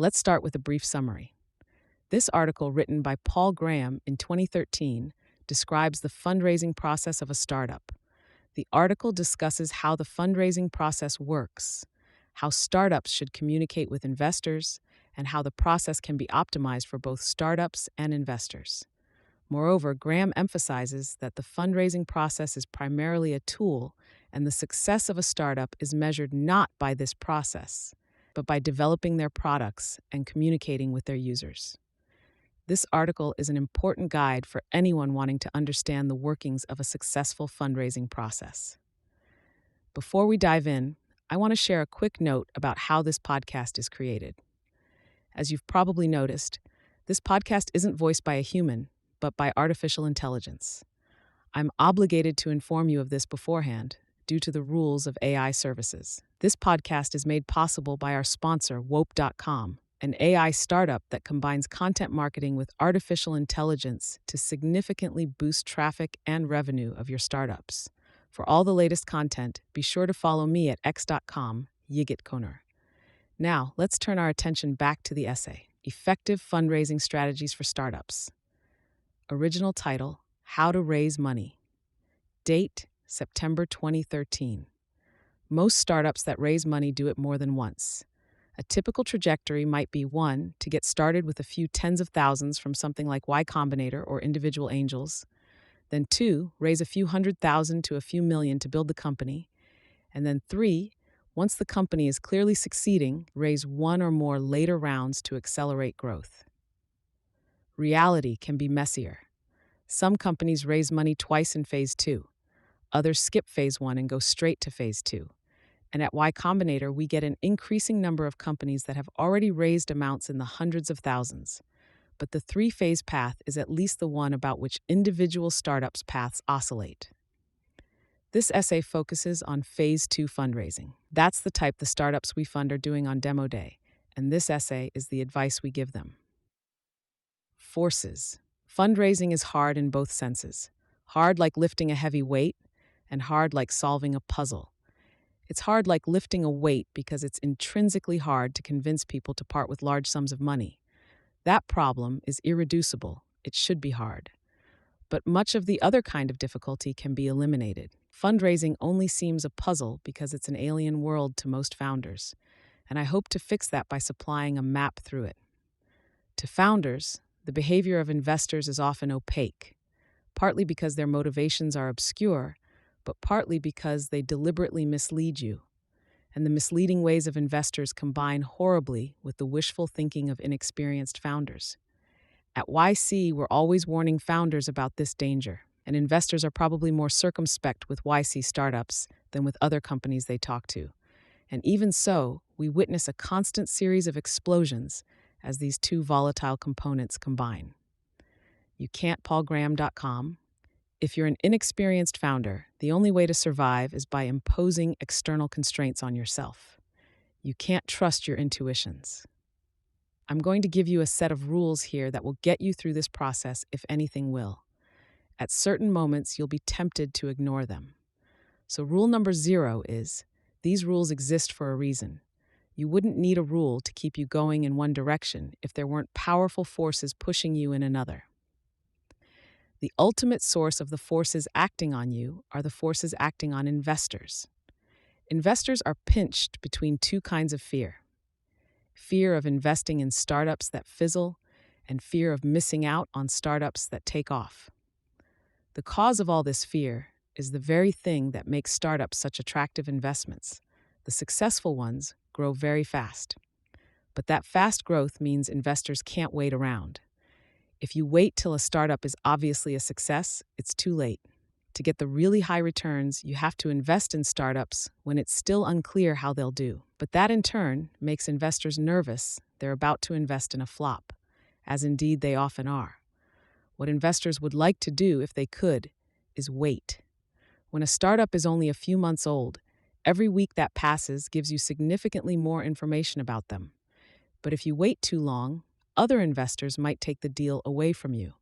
Let's start with a brief summary. This article, written by Paul Graham in 2013, describes the fundraising process of a startup. The article discusses how the fundraising process works, how startups should communicate with investors, and how the process can be optimized for both startups and investors. Moreover, Graham emphasizes that the fundraising process is primarily a tool, and the success of a startup is measured not by this process, but by developing their products and communicating with their users. This article is an important guide for anyone wanting to understand the workings of a successful fundraising process. Before we dive in, I want to share a quick note about how this podcast is created. As you've probably noticed, this podcast isn't voiced by a human, but by artificial intelligence. I'm obligated to inform you of this beforehand due to the rules of AI services. This podcast is made possible by our sponsor, Wope.com, an AI startup that combines content marketing with artificial intelligence to significantly boost traffic and revenue of your startups. For all the latest content, be sure to follow me at x.com, Yigit Koner. Now, let's turn our attention back to the essay, Effective Fundraising Strategies for Startups. Original title, How to Raise Money. Date, September 2013. Most startups that raise money do it more than once. A typical trajectory might be 1. To get started with a few tens of thousands from something like Y Combinator or individual angels. Then 2. Raise a few $100,000 to a few million to build the company. And then 3. Once the company is clearly succeeding, raise 1 or more later rounds to accelerate growth. Reality can be messier. Some companies raise money twice in Phase 2. Others skip Phase 1 and go straight to Phase 2. And at Y Combinator, we get an increasing number of companies that have already raised amounts in the hundreds of thousands. But the 3-phase path is at least the one about which individual startups' paths oscillate. This essay focuses on Phase 2 fundraising. That's the type the startups we fund are doing on demo day, and this essay is the advice we give them. Forces. Fundraising is hard in both senses. Hard like lifting a heavy weight, and hard like solving a puzzle. It's hard like lifting a weight because it's intrinsically hard to convince people to part with large sums of money. That problem is irreducible. It should be hard. But much of the other kind of difficulty can be eliminated. Fundraising only seems a puzzle because it's an alien world to most founders, and I hope to fix that by supplying a map through it. To founders, the behavior of investors is often opaque, partly because their motivations are obscure, but partly because they deliberately mislead you. And the misleading ways of investors combine horribly with the wishful thinking of inexperienced founders. At YC, we're always warning founders about this danger, and investors are probably more circumspect with YC startups than with other companies they talk to. And even so, we witness a constant series of explosions as these two volatile components combine. You can't paulgraham.com. If you're an inexperienced founder, the only way to survive is by imposing external constraints on yourself. You can't trust your intuitions. I'm going to give you a set of rules here that will get you through this process, if anything will. At certain moments, you'll be tempted to ignore them. So rule number 0 is, these rules exist for a reason. You wouldn't need a rule to keep you going in one direction if there weren't powerful forces pushing you in another. The ultimate source of the forces acting on you are the forces acting on investors. Investors are pinched between two kinds of fear. Fear of investing in startups that fizzle, and fear of missing out on startups that take off. The cause of all this fear is the very thing that makes startups such attractive investments. The successful ones grow very fast. But that fast growth means investors can't wait around. If you wait till a startup is obviously a success, it's too late. To get the really high returns, you have to invest in startups when it's still unclear how they'll do. But that in turn makes investors nervous they're about to invest in a flop, as indeed they often are. What investors would like to do, if they could, is wait. When a startup is only a few months old, every week that passes gives you significantly more information about them. But if you wait too long, other investors might take the deal away from you.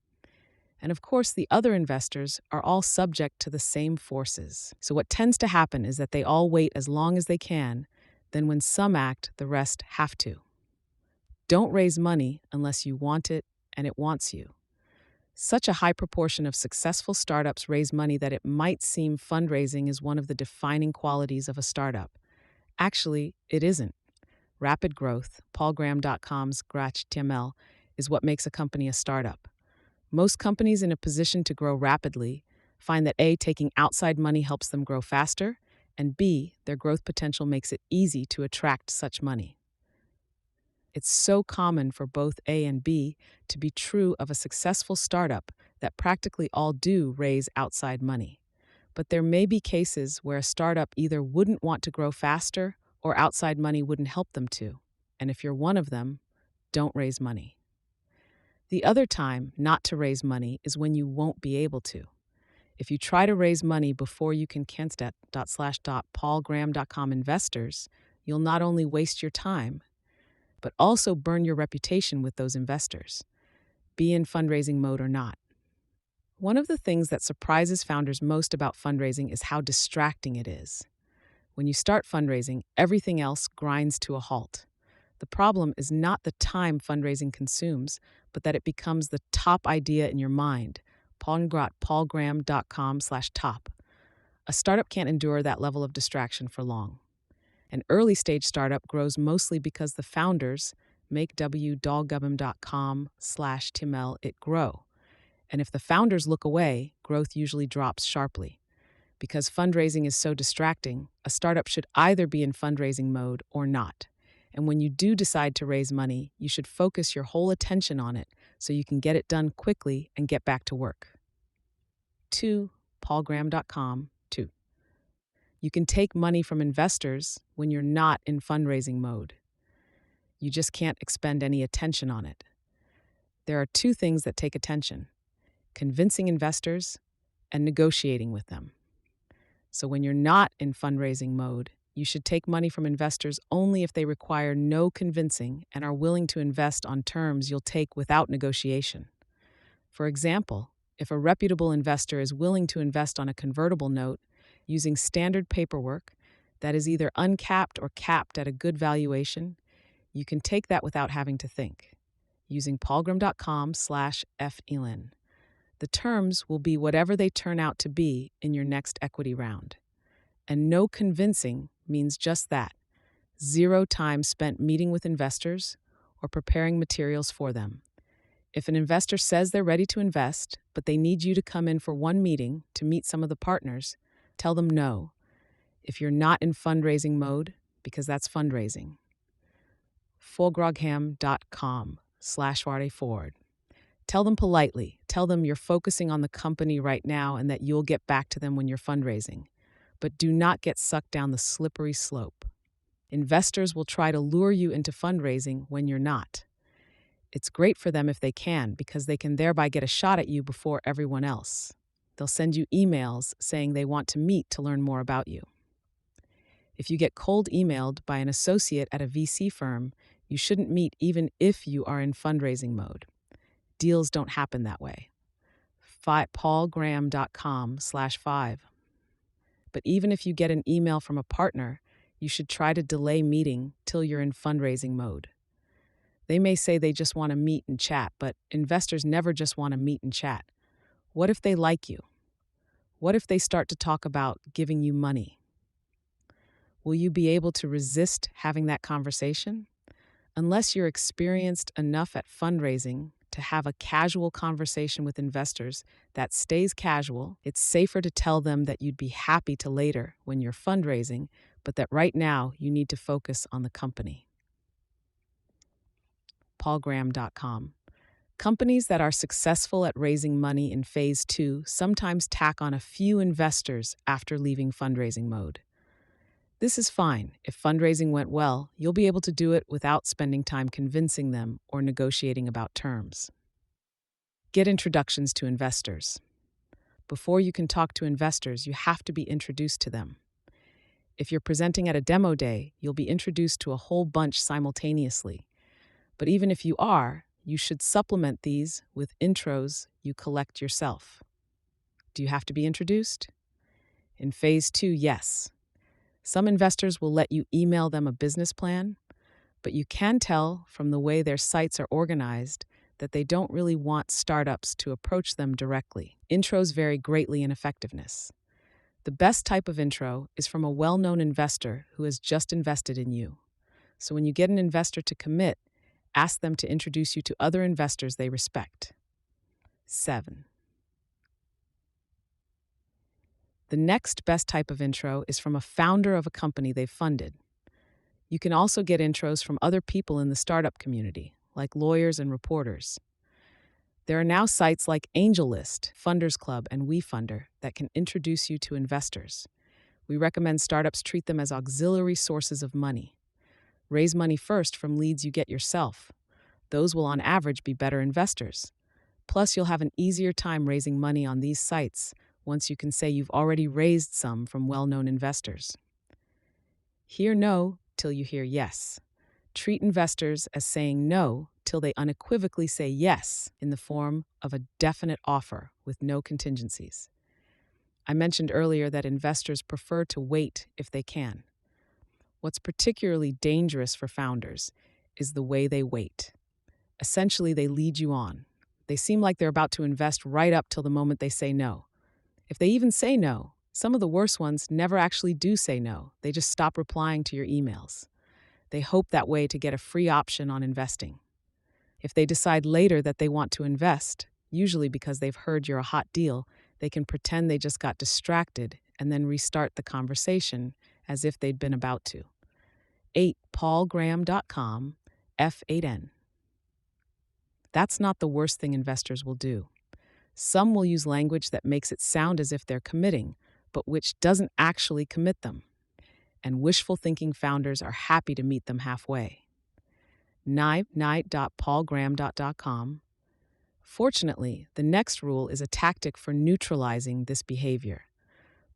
And of course, the other investors are all subject to the same forces. So what tends to happen is that they all wait as long as they can, then when some act, the rest have to. Don't raise money unless you want it and it wants you. Such a high proportion of successful startups raise money that it might seem fundraising is one of the defining qualities of a startup. Actually, it isn't. Rapid growth, paulgraham.com's GrachTML, is what makes a company a startup. Most companies in a position to grow rapidly find that A, taking outside money helps them grow faster, and B, their growth potential makes it easy to attract such money. It's so common for both A and B to be true of a successful startup that practically all do raise outside money. But there may be cases where a startup either wouldn't want to grow faster or outside money wouldn't help them to. And if you're one of them, don't raise money. The other time not to raise money is when you won't be able to. If you try to raise money before you can paulgraham.com investors, you'll not only waste your time, but also burn your reputation with those investors, be in fundraising mode or not. One of the things that surprises founders most about fundraising is how distracting it is. When you start fundraising, everything else grinds to a halt. The problem is not the time fundraising consumes, but that it becomes the top idea in your mind. paulgraham.com/top. A startup can't endure that level of distraction for long. An early stage startup grows mostly because the founders make www.dalgubam.com/tml it grow. And if the founders look away, growth usually drops sharply. Because fundraising is so distracting, a startup should either be in fundraising mode or not. And when you do decide to raise money, you should focus your whole attention on it so you can get it done quickly and get back to work. 2. paulgraham.com. 2. You can take money from investors when you're not in fundraising mode. You just can't expend any attention on it. There are two things that take attention: convincing investors and negotiating with them. So when you're not in fundraising mode, you should take money from investors only if they require no convincing and are willing to invest on terms you'll take without negotiation. For example, if a reputable investor is willing to invest on a convertible note using standard paperwork that is either uncapped or capped at a good valuation, you can take that without having to think, using paulgraham.com/felin. The terms will be whatever they turn out to be in your next equity round. And no convincing means just that: zero time spent meeting with investors or preparing materials for them. If an investor says they're ready to invest, but they need you to come in for one meeting to meet some of the partners, tell them no. If you're not in fundraising mode, because that's fundraising. paulgraham.com/Forward. Tell them politely. Tell them you're focusing on the company right now and that you'll get back to them when you're fundraising. But do not get sucked down the slippery slope. Investors will try to lure you into fundraising when you're not. It's great for them if they can, because they can thereby get a shot at you before everyone else. They'll send you emails saying they want to meet to learn more about you. If you get cold emailed by an associate at a VC firm, you shouldn't meet even if you are in fundraising mode. Deals don't happen that way. paulgraham.com/5. But even if you get an email from a partner, you should try to delay meeting till you're in fundraising mode. They may say they just want to meet and chat, but investors never just want to meet and chat. What if they like you? What if they start to talk about giving you money? Will you be able to resist having that conversation? Unless you're experienced enough at fundraising to have a casual conversation with investors that stays casual, it's safer to tell them that you'd be happy to later when you're fundraising, but that right now you need to focus on the company. paulgraham.com. Companies that are successful at raising money in phase 2 sometimes tack on a few investors after leaving fundraising mode. This is fine. If fundraising went well, you'll be able to do it without spending time convincing them or negotiating about terms. Get introductions to investors. Before you can talk to investors, you have to be introduced to them. If you're presenting at a demo day, you'll be introduced to a whole bunch simultaneously. But even if you are, you should supplement these with intros you collect yourself. Do you have to be introduced? In phase 2, yes. Some investors will let you email them a business plan, but you can tell from the way their sites are organized that they don't really want startups to approach them directly. Intros vary greatly in effectiveness. The best type of intro is from a well-known investor who has just invested in you. So when you get an investor to commit, ask them to introduce you to other investors they respect. 7. The next best type of intro is from a founder of a company they've funded. You can also get intros from other people in the startup community, like lawyers and reporters. There are now sites like AngelList, Funders Club, and WeFunder that can introduce you to investors. We recommend startups treat them as auxiliary sources of money. Raise money first from leads you get yourself. Those will on average be better investors. Plus, you'll have an easier time raising money on these sites once you can say you've already raised some from well-known investors. Hear no till you hear yes. Treat investors as saying no till they unequivocally say yes in the form of a definite offer with no contingencies. I mentioned earlier that investors prefer to wait if they can. What's particularly dangerous for founders is the way they wait. Essentially, they lead you on. They seem like they're about to invest right up till the moment they say no. If they even say no, some of the worst ones never actually do say no. They just stop replying to your emails. They hope that way to get a free option on investing. If they decide later that they want to invest, usually because they've heard you're a hot deal, they can pretend they just got distracted and then restart the conversation as if they'd been about to. 8. paulgraham.com, F8N. That's not the worst thing investors will do. Some will use language that makes it sound as if they're committing, but which doesn't actually commit them. And wishful thinking founders are happy to meet them halfway. night.paulgraham.com. Fortunately, the next rule is a tactic for neutralizing this behavior.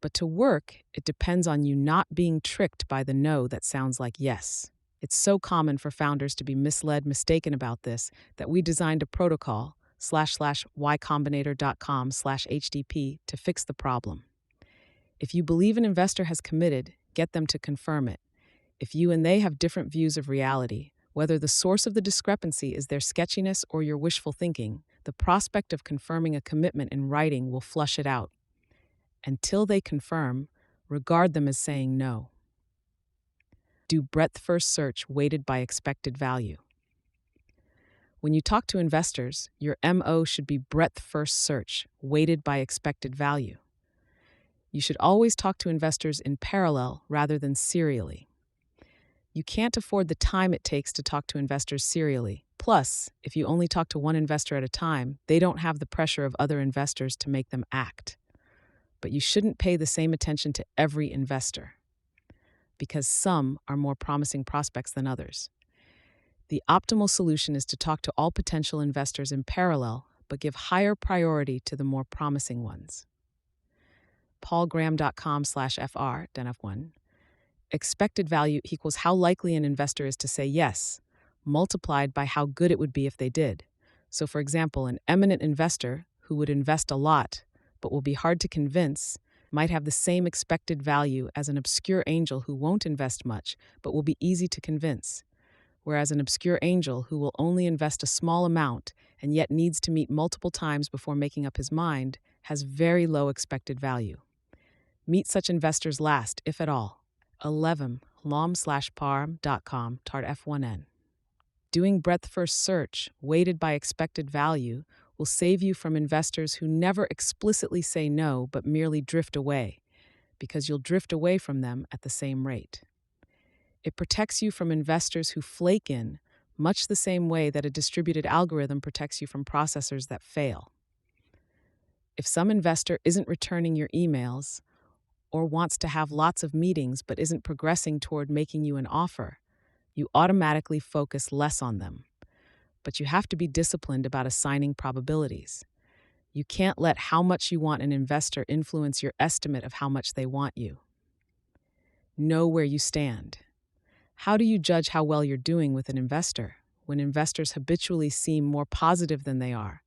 But to work, it depends on you not being tricked by the no that sounds like yes. It's so common for founders to be mistaken about this that we designed a protocol //ycombinator.com/HDP to fix the problem. If you believe an investor has committed, get them to confirm it. If you and they have different views of reality, whether the source of the discrepancy is their sketchiness or your wishful thinking, the prospect of confirming a commitment in writing will flush it out. Until they confirm, regard them as saying no. Do breadth-first search weighted by expected value. When you talk to investors, your MO should be breadth-first search, weighted by expected value. You should always talk to investors in parallel rather than serially. You can't afford the time it takes to talk to investors serially. Plus, if you only talk to one investor at a time, they don't have the pressure of other investors to make them act. But you shouldn't pay the same attention to every investor, because some are more promising prospects than others. The optimal solution is to talk to all potential investors in parallel, but give higher priority to the more promising ones. paulgraham.com/FR, DNF1. Expected value equals how likely an investor is to say yes, multiplied by how good it would be if they did. So, for example, an eminent investor who would invest a lot, but will be hard to convince, might have the same expected value as an obscure angel who won't invest much, but will be easy to convince. Whereas an obscure angel who will only invest a small amount and yet needs to meet multiple times before making up his mind has very low expected value. Meet such investors last, if at all. 11. lom/parm.com, tart F1N. Doing breadth-first search, weighted by expected value, will save you from investors who never explicitly say no but merely drift away, because you'll drift away from them at the same rate. It protects you from investors who flake in, much the same way that a distributed algorithm protects you from processors that fail. If some investor isn't returning your emails, or wants to have lots of meetings but isn't progressing toward making you an offer, you automatically focus less on them. But you have to be disciplined about assigning probabilities. You can't let how much you want an investor influence your estimate of how much they want you. Know where you stand. How do you judge how well you're doing with an investor when investors habitually seem more positive than they are?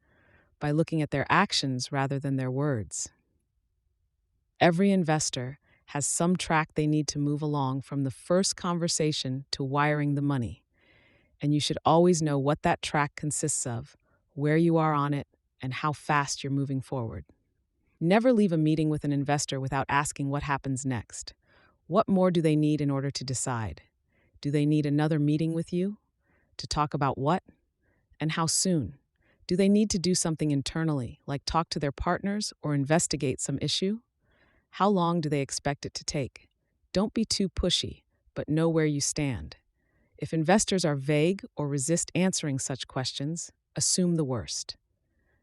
By looking at their actions rather than their words. Every investor has some track they need to move along from the first conversation to wiring the money. and you should always know what that track consists of, where you are on it, and how fast you're moving forward. Never leave a meeting with an investor without asking what happens next. What more do they need in order to decide? Do they need another meeting with you? To talk about what? And how soon? Do they need to do something internally, like talk to their partners or investigate some issue? How long do they expect it to take? Don't be too pushy, but know where you stand. If investors are vague or resist answering such questions, assume the worst.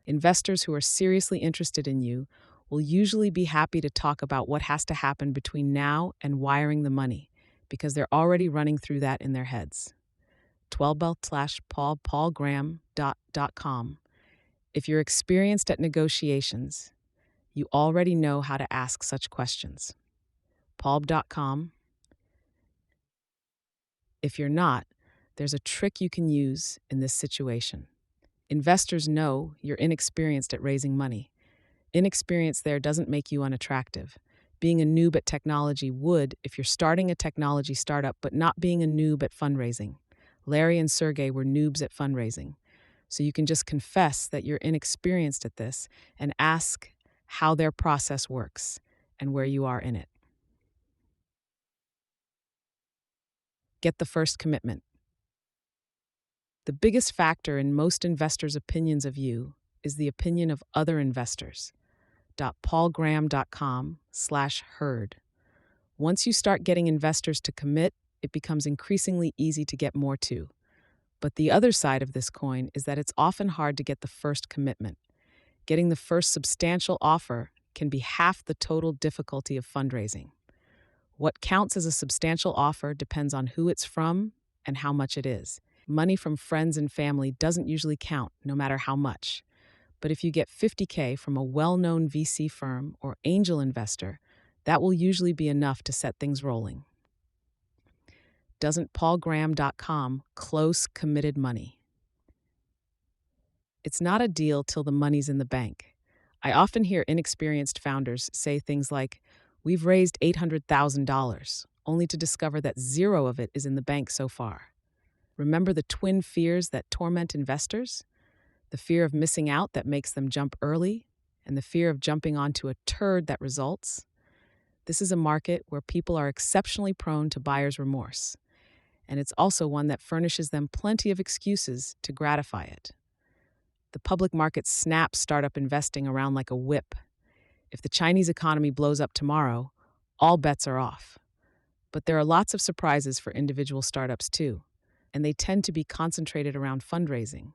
Investors who are seriously interested in you will usually be happy to talk about what has to happen between now and wiring the money, because they're already running through that in their heads. 12belt/paulgraham.com. If you're experienced at negotiations, you already know how to ask such questions. Paul.com. If you're not, there's a trick you can use in this situation. Investors know you're inexperienced at raising money. Inexperience there doesn't make you unattractive. Being a noob at technology would if you're starting a technology startup, but not being a noob at fundraising. Larry and Sergey were noobs at fundraising. So you can just confess that you're inexperienced at this and ask how their process works and where you are in it. Get the first commitment. The biggest factor in most investors' opinions of you is the opinion of other investors. paulgraham.com/herd. Once you start getting investors to commit, it becomes increasingly easy to get more too. But the other side of this coin is that it's often hard to get the first commitment. Getting the first substantial offer can be half the total difficulty of fundraising. What counts as a substantial offer depends on who it's from and how much it is. Money from friends and family doesn't usually count, no matter how much. But if you get $50K from a well-known VC firm or angel investor, that will usually be enough to set things rolling. Doesn't paulgraham.com close committed money? It's not a deal till the money's in the bank. I often hear inexperienced founders say things like, "We've raised $800,000, only to discover that zero of it is in the bank so far." Remember the twin fears that torment investors? The fear of missing out that makes them jump early, and the fear of jumping onto a turd that results. This is a market where people are exceptionally prone to buyer's remorse, and it's also one that furnishes them plenty of excuses to gratify it. The public market snaps startup investing around like a whip. If the Chinese economy blows up tomorrow, all bets are off. But there are lots of surprises for individual startups too, and they tend to be concentrated around fundraising.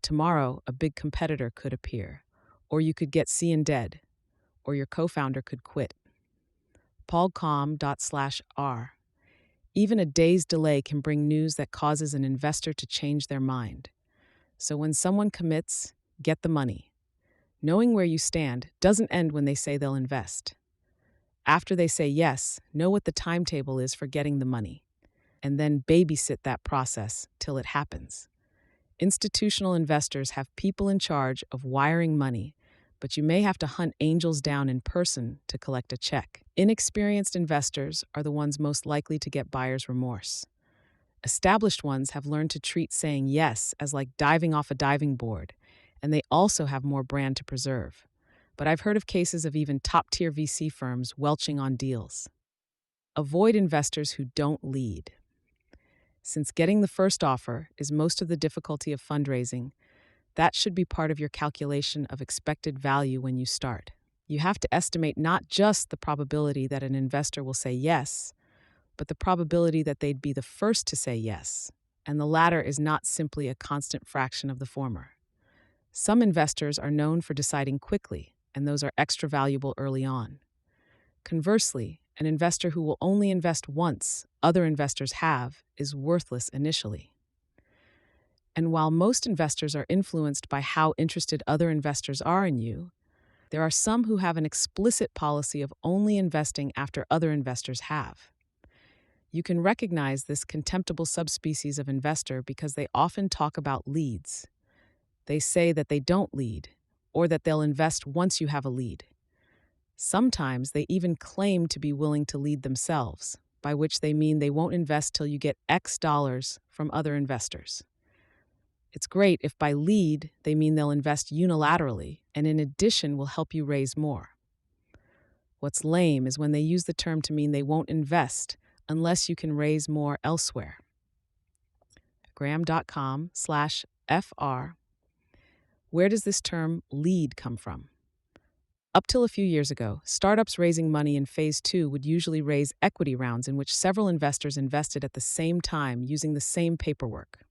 Tomorrow, a big competitor could appear, or you could get seen dead, or your co-founder could quit. paulcom./r. Even a day's delay can bring news that causes an investor to change their mind. So when someone commits, get the money. Knowing where you stand doesn't end when they say they'll invest. After they say yes, know what the timetable is for getting the money, and then babysit that process till it happens. Institutional investors have people in charge of wiring money, but you may have to hunt angels down in person to collect a check. Inexperienced investors are the ones most likely to get buyer's remorse. Established ones have learned to treat saying yes as like diving off a diving board, and they also have more brand to preserve. But I've heard of cases of even top-tier VC firms welching on deals. Avoid investors who don't lead. Since getting the first offer is most of the difficulty of fundraising, that should be part of your calculation of expected value when you start. You have to estimate not just the probability that an investor will say yes, but the probability that they'd be the first to say yes, and the latter is not simply a constant fraction of the former. Some investors are known for deciding quickly, and those are extra valuable early on. Conversely, an investor who will only invest once other investors have is worthless initially. And while most investors are influenced by how interested other investors are in you, there are some who have an explicit policy of only investing after other investors have. You can recognize this contemptible subspecies of investor because they often talk about leads. They say that they don't lead, or that they'll invest once you have a lead. Sometimes they even claim to be willing to lead themselves, by which they mean they won't invest till you get X dollars from other investors. It's great if by lead they mean they'll invest unilaterally and in addition will help you raise more. What's lame is when they use the term to mean they won't invest unless you can raise more elsewhere. Graham.com/FR. Where does this term lead come from? Up till a few years ago, startups raising money in Phase 2 would usually raise equity rounds in which several investors invested at the same time using the same paperwork.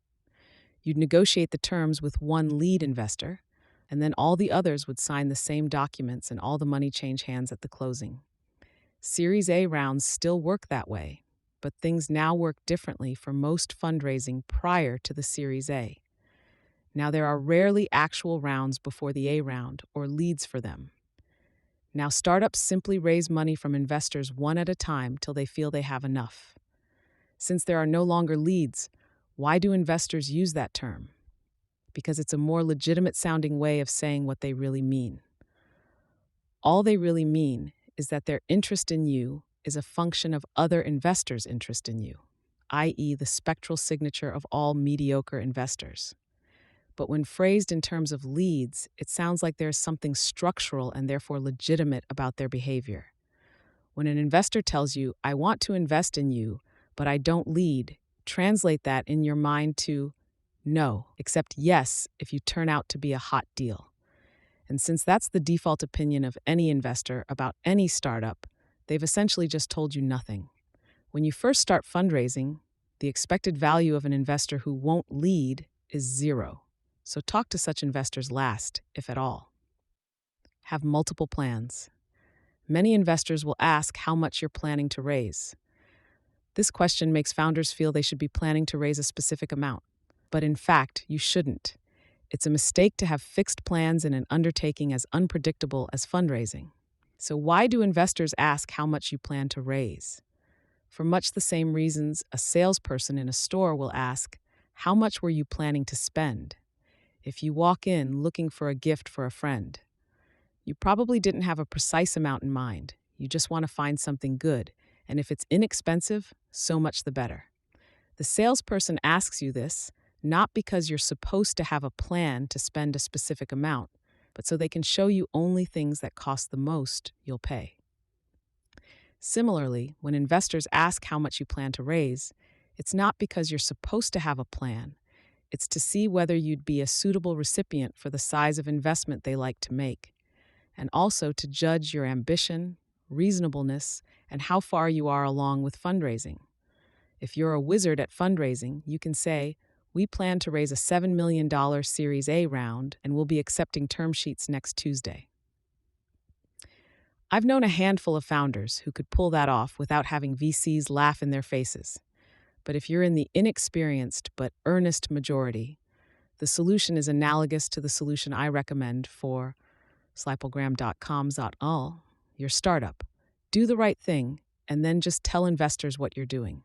You'd negotiate the terms with one lead investor, and then all the others would sign the same documents and all the money change hands at the closing. Series A rounds still work that way, but things now work differently for most fundraising prior to the Series A. Now there are rarely actual rounds before the A round or leads for them. Now startups simply raise money from investors one at a time till they feel they have enough. Since there are no longer leads, why do investors use that term? Because it's a more legitimate sounding way of saying what they really mean. All they really mean is that their interest in you is a function of other investors' interest in you, i.e., the spectral signature of all mediocre investors. But when phrased in terms of leads, it sounds like there is something structural and therefore legitimate about their behavior. When an investor tells you, "I want to invest in you, but I don't lead," translate that in your mind to no, except yes if you turn out to be a hot deal. And since that's the default opinion of any investor about any startup, they've essentially just told you nothing. When you first start fundraising, the expected value of an investor who won't lead is 0. So talk to such investors last, if at all. Have multiple plans. Many investors will ask how much you're planning to raise. This question makes founders feel they should be planning to raise a specific amount. But in fact, you shouldn't. It's a mistake to have fixed plans in an undertaking as unpredictable as fundraising. So why do investors ask how much you plan to raise? For much the same reasons a salesperson in a store will ask, "How much were you planning to spend?" If you walk in looking for a gift for a friend, you probably didn't have a precise amount in mind. You just want to find something good, and if it's inexpensive, so much the better. The salesperson asks you this not because you're supposed to have a plan to spend a specific amount, but so they can show you only things that cost the most you'll pay. Similarly, when investors ask how much you plan to raise, it's not because you're supposed to have a plan. It's to see whether you'd be a suitable recipient for the size of investment they like to make, and also to judge your ambition, reasonableness, and how far you are along with fundraising. If you're a wizard at fundraising, you can say, "We plan to raise a $7 million Series A round, and we'll be accepting term sheets next Tuesday." I've known a handful of founders who could pull that off without having VCs laugh in their faces. But if you're in the inexperienced but earnest majority, the solution is analogous to the solution I recommend for slyplegram.com.ul, your startup. Do the right thing, and then just tell investors what you're doing.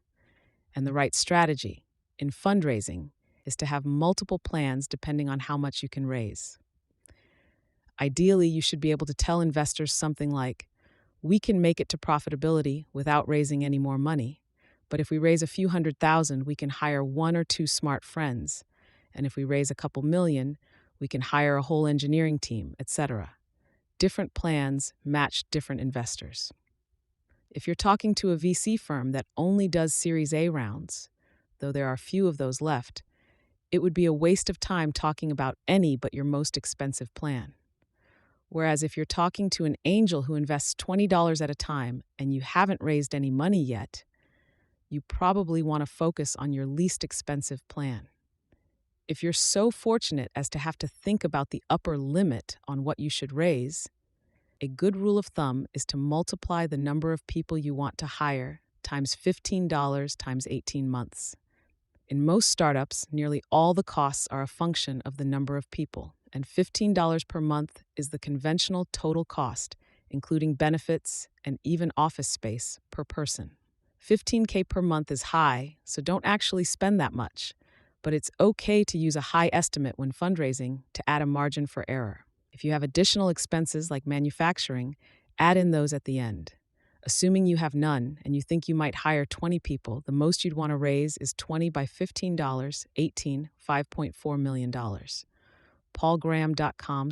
And the right strategy in fundraising is to have multiple plans depending on how much you can raise. Ideally, you should be able to tell investors something like, "We can make it to profitability without raising any more money. But if we raise a few $100,000, we can hire 1 or 2 smart friends. And if we raise a couple million, we can hire a whole engineering team, etc." Different plans match different investors. If you're talking to a VC firm that only does Series A rounds, though there are few of those left, it would be a waste of time talking about any but your most expensive plan. Whereas if you're talking to an angel who invests $20 at a time and you haven't raised any money yet, you probably want to focus on your least expensive plan. If you're so fortunate as to have to think about the upper limit on what you should raise, a good rule of thumb is to multiply the number of people you want to hire times $15 times 18 months. In most startups, nearly all the costs are a function of the number of people, and $15 per month is the conventional total cost, including benefits and even office space per person. $15K per month is high, so don't actually spend that much, but it's okay to use a high estimate when fundraising to add a margin for error. If you have additional expenses like manufacturing, add in those at the end. Assuming you have none and you think you might hire 20 people, the most you'd want to raise is 20 by $15, 18, $5.4 million. paulgraham.com/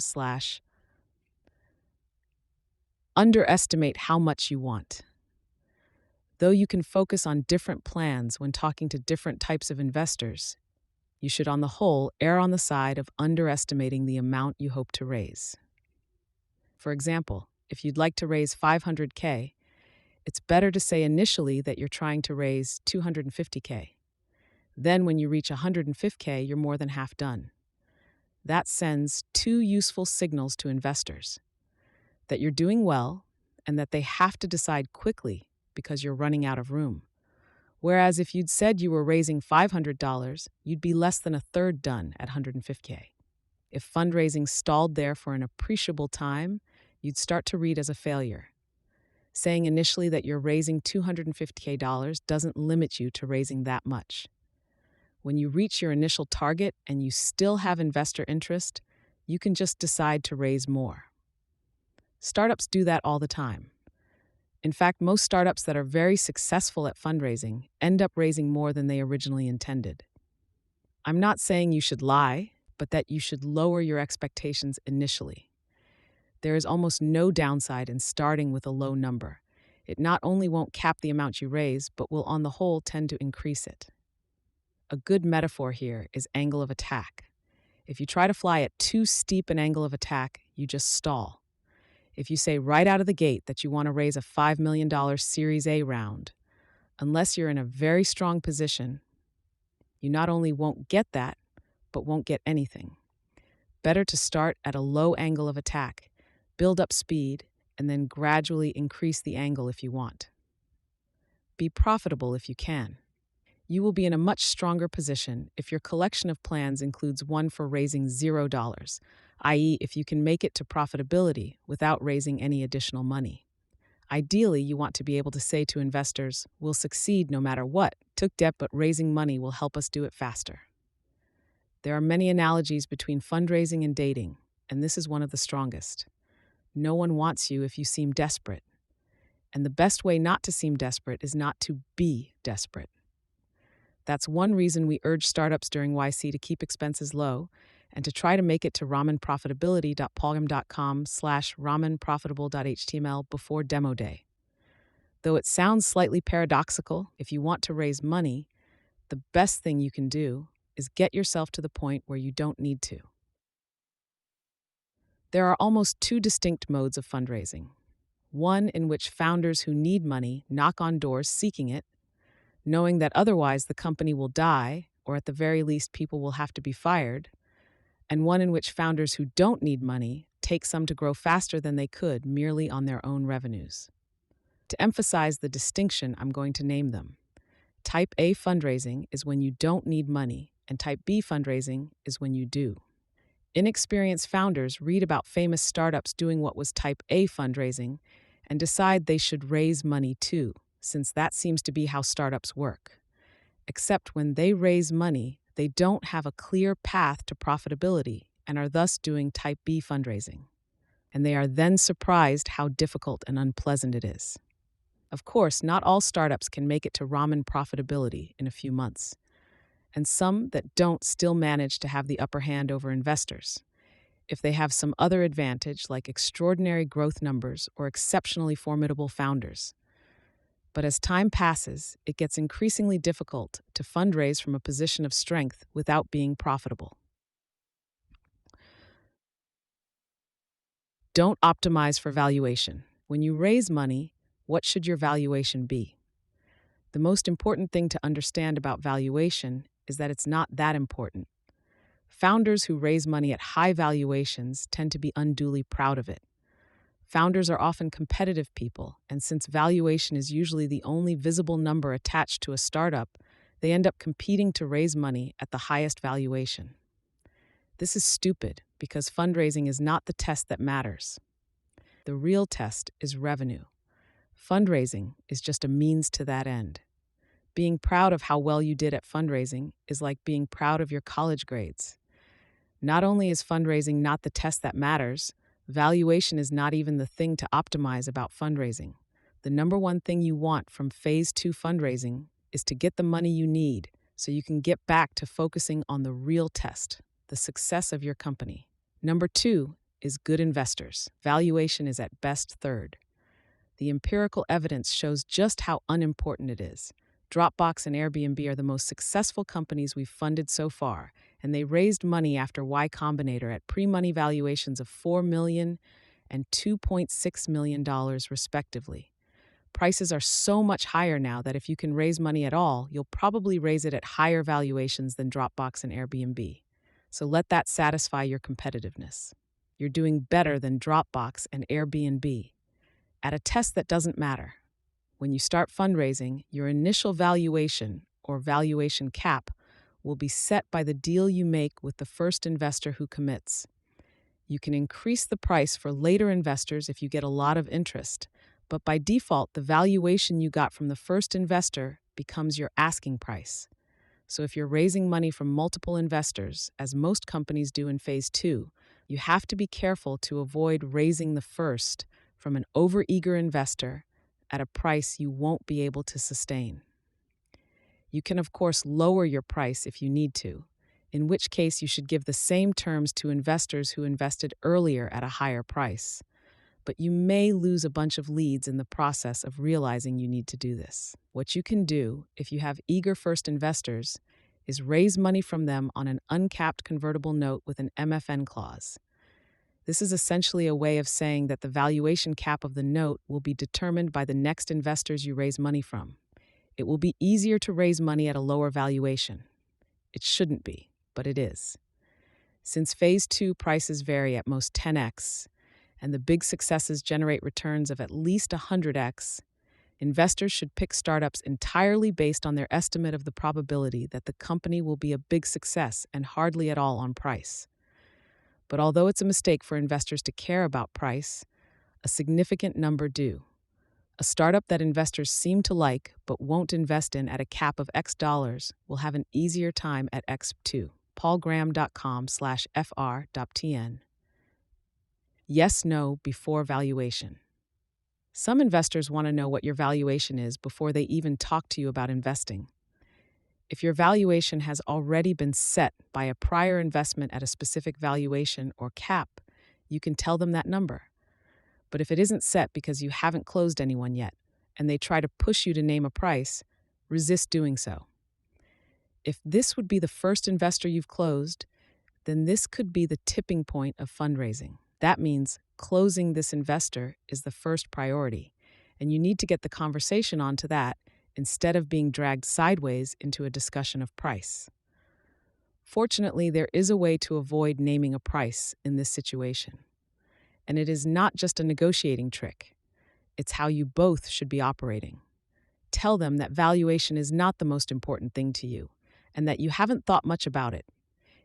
underestimate how much you want. Though you can focus on different plans when talking to different types of investors, you should, on the whole, err on the side of underestimating the amount you hope to raise. For example, if you'd like to raise 500K, it's better to say initially that you're trying to raise 250K. Then, when you reach 105K, you're more than half done. That sends two useful signals to investors: that you're doing well and that they have to decide quickly because you're running out of room. Whereas if you'd said you were raising $500, you'd be less than a third done at 105K. If fundraising stalled there for an appreciable time, you'd start to read as a failure. Saying initially that you're raising $250K doesn't limit you to raising that much. When you reach your initial target and you still have investor interest, you can just decide to raise more. Startups do that all the time. In fact, most startups that are very successful at fundraising end up raising more than they originally intended. I'm not saying you should lie, but that you should lower your expectations initially. There is almost no downside in starting with a low number. It not only won't cap the amount you raise, but will on the whole tend to increase it. A good metaphor here is angle of attack. If you try to fly at too steep an angle of attack, you just stall. If you say right out of the gate that you want to raise a $5 million Series A round, unless you're in a very strong position, you not only won't get that, but won't get anything. Better to start at a low angle of attack, build up speed, and then gradually increase the angle if you want. Be profitable if you can. You will be in a much stronger position if your collection of plans includes one for raising $0, i.e., if you can make it to profitability without raising any additional money. Ideally, you want to be able to say to investors, "We'll succeed no matter what. Took debt, but raising money will help us do it faster." There are many analogies between fundraising and dating, and this is one of the strongest. No one wants you if you seem desperate. And the best way not to seem desperate is not to be desperate. That's one reason we urge startups during YC to keep expenses low and to try to make it to ramenprofitability.paulgraham.com/ramenprofitable.html before demo day. Though it sounds slightly paradoxical, if you want to raise money, the best thing you can do is get yourself to the point where you don't need to. There are almost two distinct modes of fundraising. One in which founders who need money knock on doors seeking it, knowing that otherwise the company will die, or at the very least people will have to be fired, and one in which founders who don't need money take some to grow faster than they could merely on their own revenues. To emphasize the distinction, I'm going to name them. Type A fundraising is when you don't need money, and Type B fundraising is when you do. Inexperienced founders read about famous startups doing what was Type A fundraising and decide they should raise money too, since that seems to be how startups work. Except when they raise money, they don't have a clear path to profitability and are thus doing Type B fundraising. And they are then surprised how difficult and unpleasant it is. Of course, not all startups can make it to ramen profitability in a few months, and some that don't still manage to have the upper hand over investors. If they have some other advantage like extraordinary growth numbers or exceptionally formidable founders. But as time passes, it gets increasingly difficult to fundraise from a position of strength without being profitable. Don't optimize for valuation. When you raise money, what should your valuation be? The most important thing to understand about valuation is that it's not that important. Founders who raise money at high valuations tend to be unduly proud of it. Founders are often competitive people, and since valuation is usually the only visible number attached to a startup, they end up competing to raise money at the highest valuation. This is stupid because fundraising is not the test that matters. The real test is revenue. Fundraising is just a means to that end. Being proud of how well you did at fundraising is like being proud of your college grades. Not only is fundraising not the test that matters, valuation is not even the thing to optimize about fundraising. The number one thing you want from phase 2 fundraising is to get the money you need so you can get back to focusing on the real test, the success of your company. Number 2 is good investors. Valuation is at best third. The empirical evidence shows just how unimportant it is. Dropbox and Airbnb are the most successful companies we've funded so far, and they raised money after Y Combinator at pre-money valuations of $4 million and $2.6 million, respectively. Prices are so much higher now that if you can raise money at all, you'll probably raise it at higher valuations than Dropbox and Airbnb. So let that satisfy your competitiveness. You're doing better than Dropbox and Airbnb at a test that doesn't matter. When you start fundraising, your initial valuation, or valuation cap, will be set by the deal you make with the first investor who commits. You can increase the price for later investors if you get a lot of interest, but by default, the valuation you got from the first investor becomes your asking price. So if you're raising money from multiple investors, as most companies do in phase 2, you have to be careful to avoid raising the first from an overeager investor at a price you won't be able to sustain. You can, of course, lower your price if you need to, in which case you should give the same terms to investors who invested earlier at a higher price. But you may lose a bunch of leads in the process of realizing you need to do this. What you can do, if you have eager first investors, is raise money from them on an uncapped convertible note with an MFN clause. This is essentially a way of saying that the valuation cap of the note will be determined by the next investors you raise money from. It will be easier to raise money at a lower valuation. It shouldn't be, but it is. Since phase 2 prices vary at most 10x, and the big successes generate returns of at least 100x, investors should pick startups entirely based on their estimate of the probability that the company will be a big success and hardly at all on price. But although it's a mistake for investors to care about price, a significant number do. A startup that investors seem to like but won't invest in at a cap of X dollars will have an easier time at X too. paulgraham.com/fr.tn. Yes, no, before valuation. Some investors want to know what your valuation is before they even talk to you about investing. If your valuation has already been set by a prior investment at a specific valuation or cap, you can tell them that number. But if it isn't set because you haven't closed anyone yet, and they try to push you to name a price, resist doing so. If this would be the first investor you've closed, then this could be the tipping point of fundraising. That means closing this investor is the first priority, and you need to get the conversation onto that instead of being dragged sideways into a discussion of price. Fortunately, there is a way to avoid naming a price in this situation. And it is not just a negotiating trick. It's how you both should be operating. Tell them that valuation is not the most important thing to you, and that you haven't thought much about it,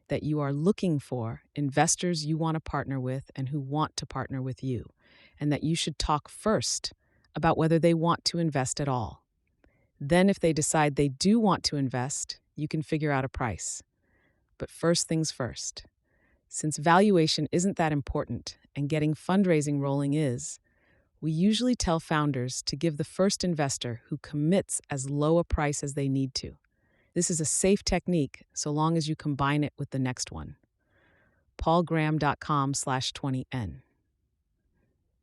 that you are looking for investors you want to partner with and who want to partner with you, and that you should talk first about whether they want to invest at all. Then if they decide they do want to invest, you can figure out a price. But first things first. Since valuation isn't that important and getting fundraising rolling is, we usually tell founders to give the first investor who commits as low a price as they need to. This is a safe technique so long as you combine it with the next one. paulgraham.com/20n.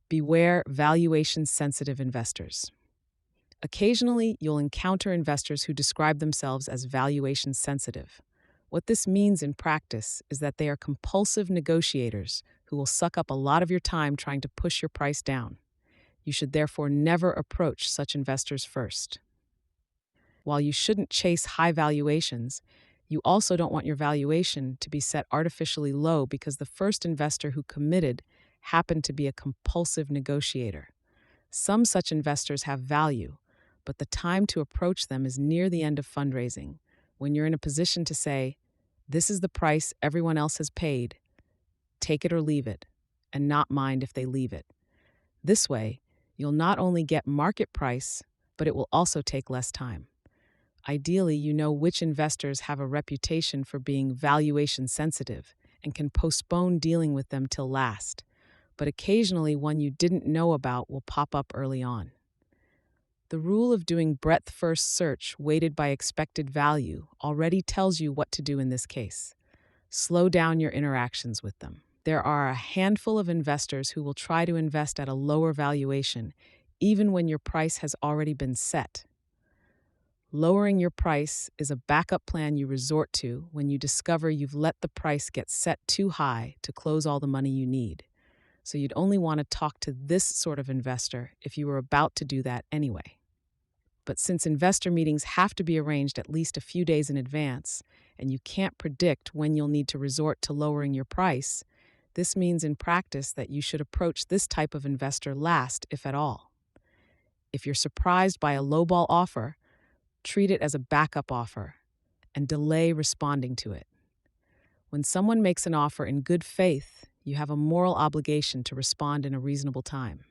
Beware valuation-sensitive investors. Occasionally, you'll encounter investors who describe themselves as valuation sensitive. What this means in practice is that they are compulsive negotiators who will suck up a lot of your time trying to push your price down. You should therefore never approach such investors first. While you shouldn't chase high valuations, you also don't want your valuation to be set artificially low because the first investor who committed happened to be a compulsive negotiator. Some such investors have value, but the time to approach them is near the end of fundraising, when you're in a position to say, "This is the price everyone else has paid. Take it or leave it, and not mind if they leave it." This way, you'll not only get market price, but it will also take less time. Ideally, you know which investors have a reputation for being valuation sensitive and can postpone dealing with them till last, but occasionally one you didn't know about will pop up early on. The rule of doing breadth-first search weighted by expected value already tells you what to do in this case. Slow down your interactions with them. There are a handful of investors who will try to invest at a lower valuation, even when your price has already been set. Lowering your price is a backup plan you resort to when you discover you've let the price get set too high to close all the money you need. So you'd only want to talk to this sort of investor if you were about to do that anyway. But since investor meetings have to be arranged at least a few days in advance, and you can't predict when you'll need to resort to lowering your price, this means in practice that you should approach this type of investor last, if at all. If you're surprised by a lowball offer, treat it as a backup offer and delay responding to it. When someone makes an offer in good faith, you have a moral obligation to respond in a reasonable time.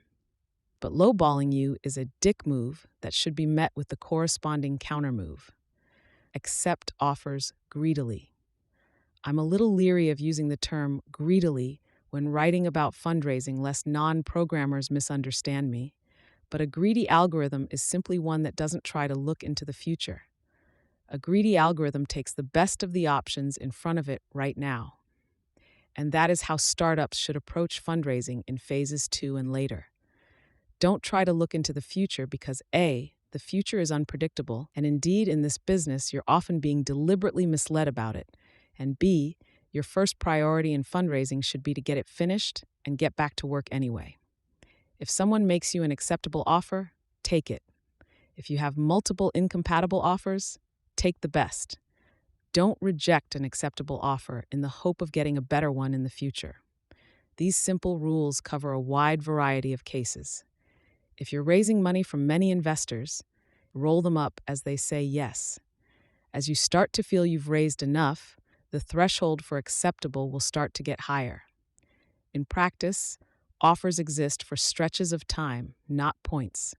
But lowballing you is a dick move that should be met with the corresponding counter move. Accept offers greedily. I'm a little leery of using the term greedily when writing about fundraising lest non-programmers misunderstand me, but a greedy algorithm is simply one that doesn't try to look into the future. A greedy algorithm takes the best of the options in front of it right now. And that is how startups should approach fundraising in phases 2 and later. Don't try to look into the future because A, the future is unpredictable, and indeed in this business you're often being deliberately misled about it, and B, your first priority in fundraising should be to get it finished and get back to work anyway. If someone makes you an acceptable offer, take it. If you have multiple incompatible offers, take the best. Don't reject an acceptable offer in the hope of getting a better one in the future. These simple rules cover a wide variety of cases. If you're raising money from many investors, roll them up as they say yes. As you start to feel you've raised enough, the threshold for acceptable will start to get higher. In practice, offers exist for stretches of time, not points.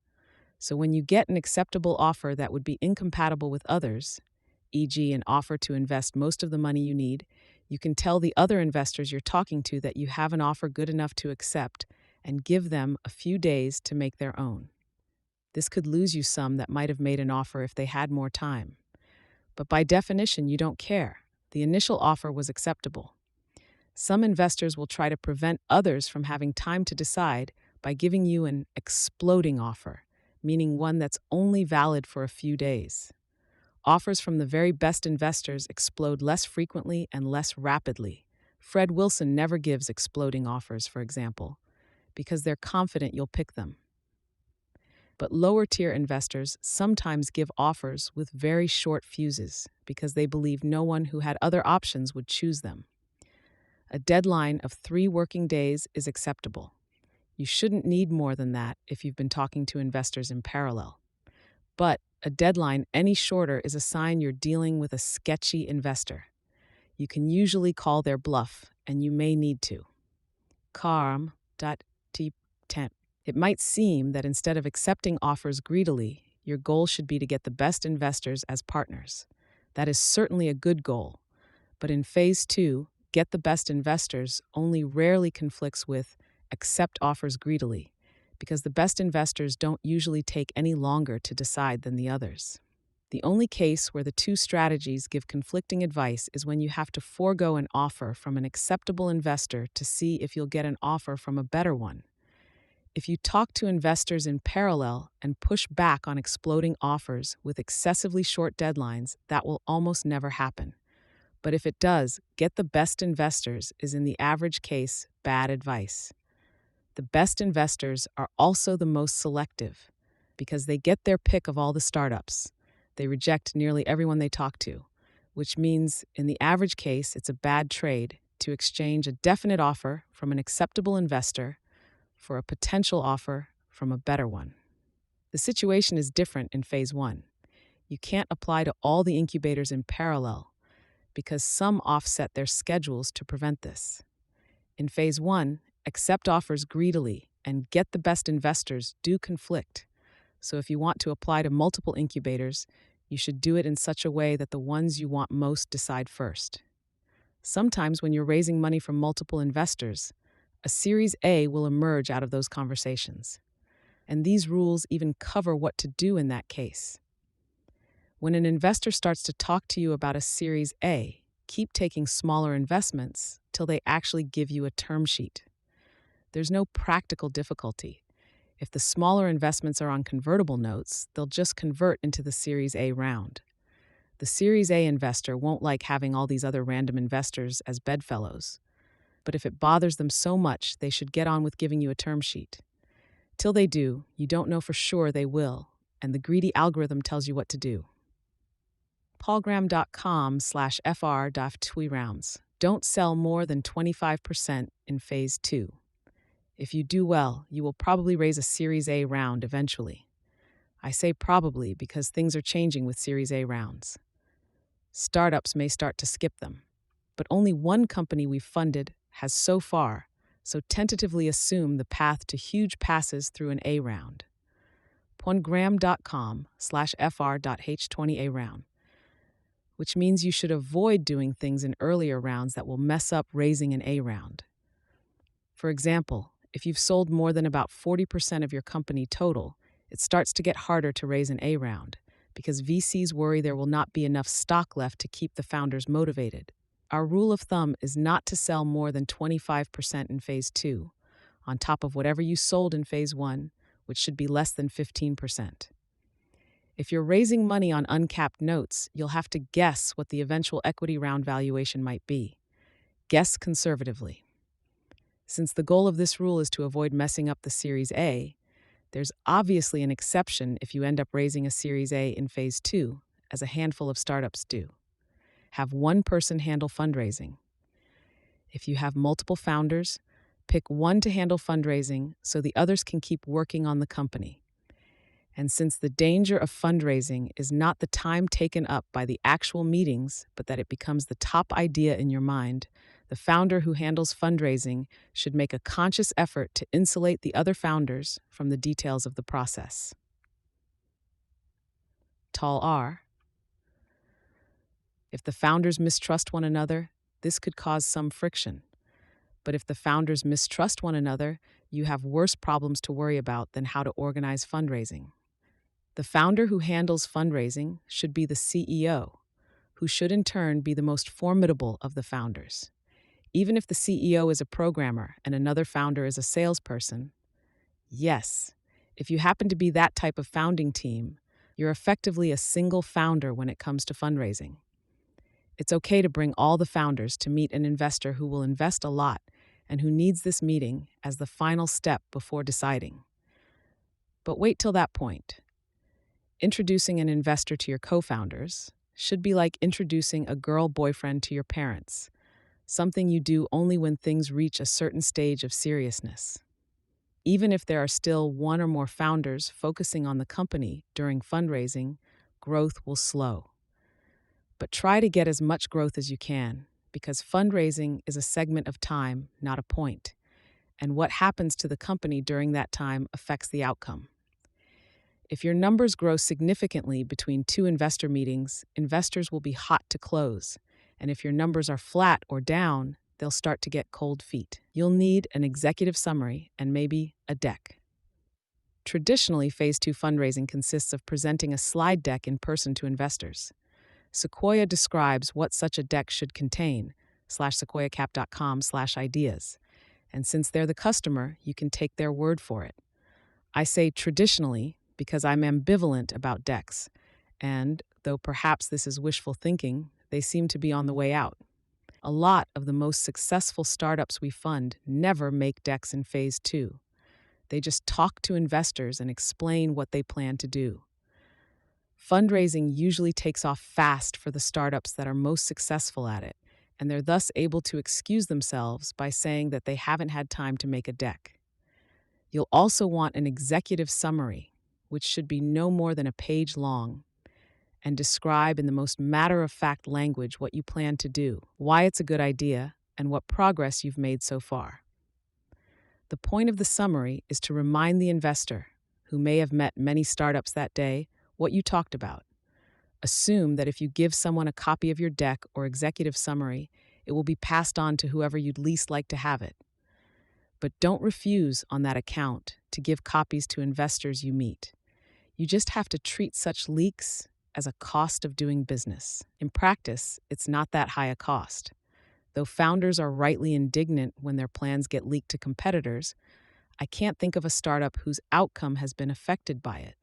So when you get an acceptable offer that would be incompatible with others, e.g. an offer to invest most of the money you need, you can tell the other investors you're talking to that you have an offer good enough to accept and give them a few days to make their own. This could lose you some that might have made an offer if they had more time. But by definition, you don't care. The initial offer was acceptable. Some investors will try to prevent others from having time to decide by giving you an exploding offer, meaning one that's only valid for a few days. Offers from the very best investors explode less frequently and less rapidly. Fred Wilson never gives exploding offers, for example, because they're confident you'll pick them. But lower-tier investors sometimes give offers with very short fuses because they believe no one who had other options would choose them. A deadline of 3 working days is acceptable. You shouldn't need more than that if you've been talking to investors in parallel. But a deadline any shorter is a sign you're dealing with a sketchy investor. You can usually call their bluff, and you may need to. Carm.t10. It might seem that instead of accepting offers greedily, your goal should be to get the best investors as partners. That is certainly a good goal. But in phase 2, get the best investors only rarely conflicts with accept offers greedily, because the best investors don't usually take any longer to decide than the others. The only case where the two strategies give conflicting advice is when you have to forego an offer from an acceptable investor to see if you'll get an offer from a better one. If you talk to investors in parallel and push back on exploding offers with excessively short deadlines, that will almost never happen. But if it does, get the best investors is in the average case bad advice. The best investors are also the most selective because they get their pick of all the startups. They reject nearly everyone they talk to, which means in the average case it's a bad trade to exchange a definite offer from an acceptable investor for a potential offer from a better one. The situation is different in phase 1. You can't apply to all the incubators in parallel because some offset their schedules to prevent this. In phase 1, accept offers greedily and get the best investors do conflict. So if you want to apply to multiple incubators, you should do it in such a way that the ones you want most decide first. Sometimes when you're raising money from multiple investors, a Series A will emerge out of those conversations. and these rules even cover what to do in that case. When an investor starts to talk to you about a Series A, keep taking smaller investments till they actually give you a term sheet. There's no practical difficulty. If the smaller investments are on convertible notes, they'll just convert into the Series A round. The Series A investor won't like having all these other random investors as bedfellows. But if it bothers them so much, they should get on with giving you a term sheet. Till they do, you don't know for sure they will, and the greedy algorithm tells you what to do. paulgraham.com/fr-twi rounds. Don't sell more than 25% in Phase 2. If you do well, you will probably raise a Series A round eventually. I say probably because things are changing with Series A rounds. Startups may start to skip them, but only one company we've funded has so far, so tentatively assume the path to huge passes through an A round. paulgraham.com/fr.h20A round, which means you should avoid doing things in earlier rounds that will mess up raising an A round. For example, if you've sold more than about 40% of your company total, it starts to get harder to raise an A round because VCs worry there will not be enough stock left to keep the founders motivated. Our rule of thumb is not to sell more than 25% in Phase 2, on top of whatever you sold in Phase 1, which should be less than 15%. If you're raising money on uncapped notes, you'll have to guess what the eventual equity round valuation might be. Guess conservatively. Since the goal of this rule is to avoid messing up the Series A, there's obviously an exception if you end up raising a Series A in Phase 2, as a handful of startups do. Have one person handle fundraising. If you have multiple founders, pick one to handle fundraising so the others can keep working on the company. And since the danger of fundraising is not the time taken up by the actual meetings, but that it becomes the top idea in your mind, the founder who handles fundraising should make a conscious effort to insulate the other founders from the details of the process. Tall R. If the founders mistrust one another, this could cause some friction. But if the founders mistrust one another, you have worse problems to worry about than how to organize fundraising. The founder who handles fundraising should be the CEO, who should in turn be the most formidable of the founders. Even if the CEO is a programmer and another founder is a salesperson, yes, if you happen to be that type of founding team, you're effectively a single founder when it comes to fundraising. It's okay to bring all the founders to meet an investor who will invest a lot and who needs this meeting as the final step before deciding. But wait till that point. Introducing an investor to your co-founders should be like introducing a girl boyfriend to your parents, something you do only when things reach a certain stage of seriousness. Even if there are still one or more founders focusing on the company during fundraising, growth will slow. But try to get as much growth as you can, because fundraising is a segment of time, not a point, and what happens to the company during that time affects the outcome. If your numbers grow significantly between two investor meetings, investors will be hot to close. And if your numbers are flat or down, they'll start to get cold feet. You'll need an executive summary and maybe a deck. Traditionally, Phase 2 fundraising consists of presenting a slide deck in person to investors. Sequoia describes what such a deck should contain, /sequoiacap.com/ideas. And since they're the customer, you can take their word for it. I say traditionally because I'm ambivalent about decks, and though perhaps this is wishful thinking, they seem to be on the way out. A lot of the most successful startups we fund never make decks in Phase 2. They just talk to investors and explain what they plan to do. Fundraising usually takes off fast for the startups that are most successful at it, and they're thus able to excuse themselves by saying that they haven't had time to make a deck. You'll also want an executive summary, which should be no more than a page long, and describe in the most matter-of-fact language what you plan to do, why it's a good idea, and what progress you've made so far. The point of the summary is to remind the investor, who may have met many startups that day, what you talked about. Assume that if you give someone a copy of your deck or executive summary, it will be passed on to whoever you'd least like to have it. But don't refuse on that account to give copies to investors you meet. You just have to treat such leaks as a cost of doing business. In practice, it's not that high a cost. Though founders are rightly indignant when their plans get leaked to competitors, I can't think of a startup whose outcome has been affected by it.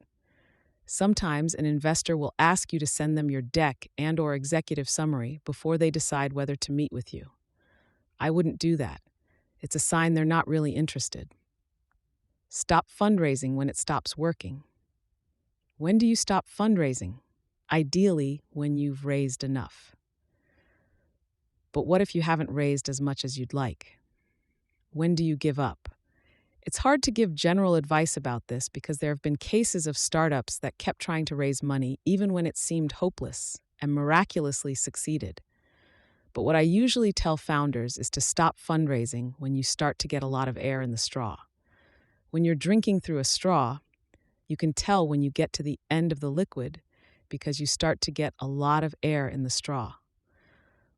Sometimes an investor will ask you to send them your deck and/or executive summary before they decide whether to meet with you. I wouldn't do that. It's a sign they're not really interested. Stop fundraising when it stops working. When do you stop fundraising? Ideally, when you've raised enough. But what if you haven't raised as much as you'd like? When do you give up? It's hard to give general advice about this because there have been cases of startups that kept trying to raise money even when it seemed hopeless and miraculously succeeded. But what I usually tell founders is to stop fundraising when you start to get a lot of air in the straw. When you're drinking through a straw, you can tell when you get to the end of the liquid because you start to get a lot of air in the straw.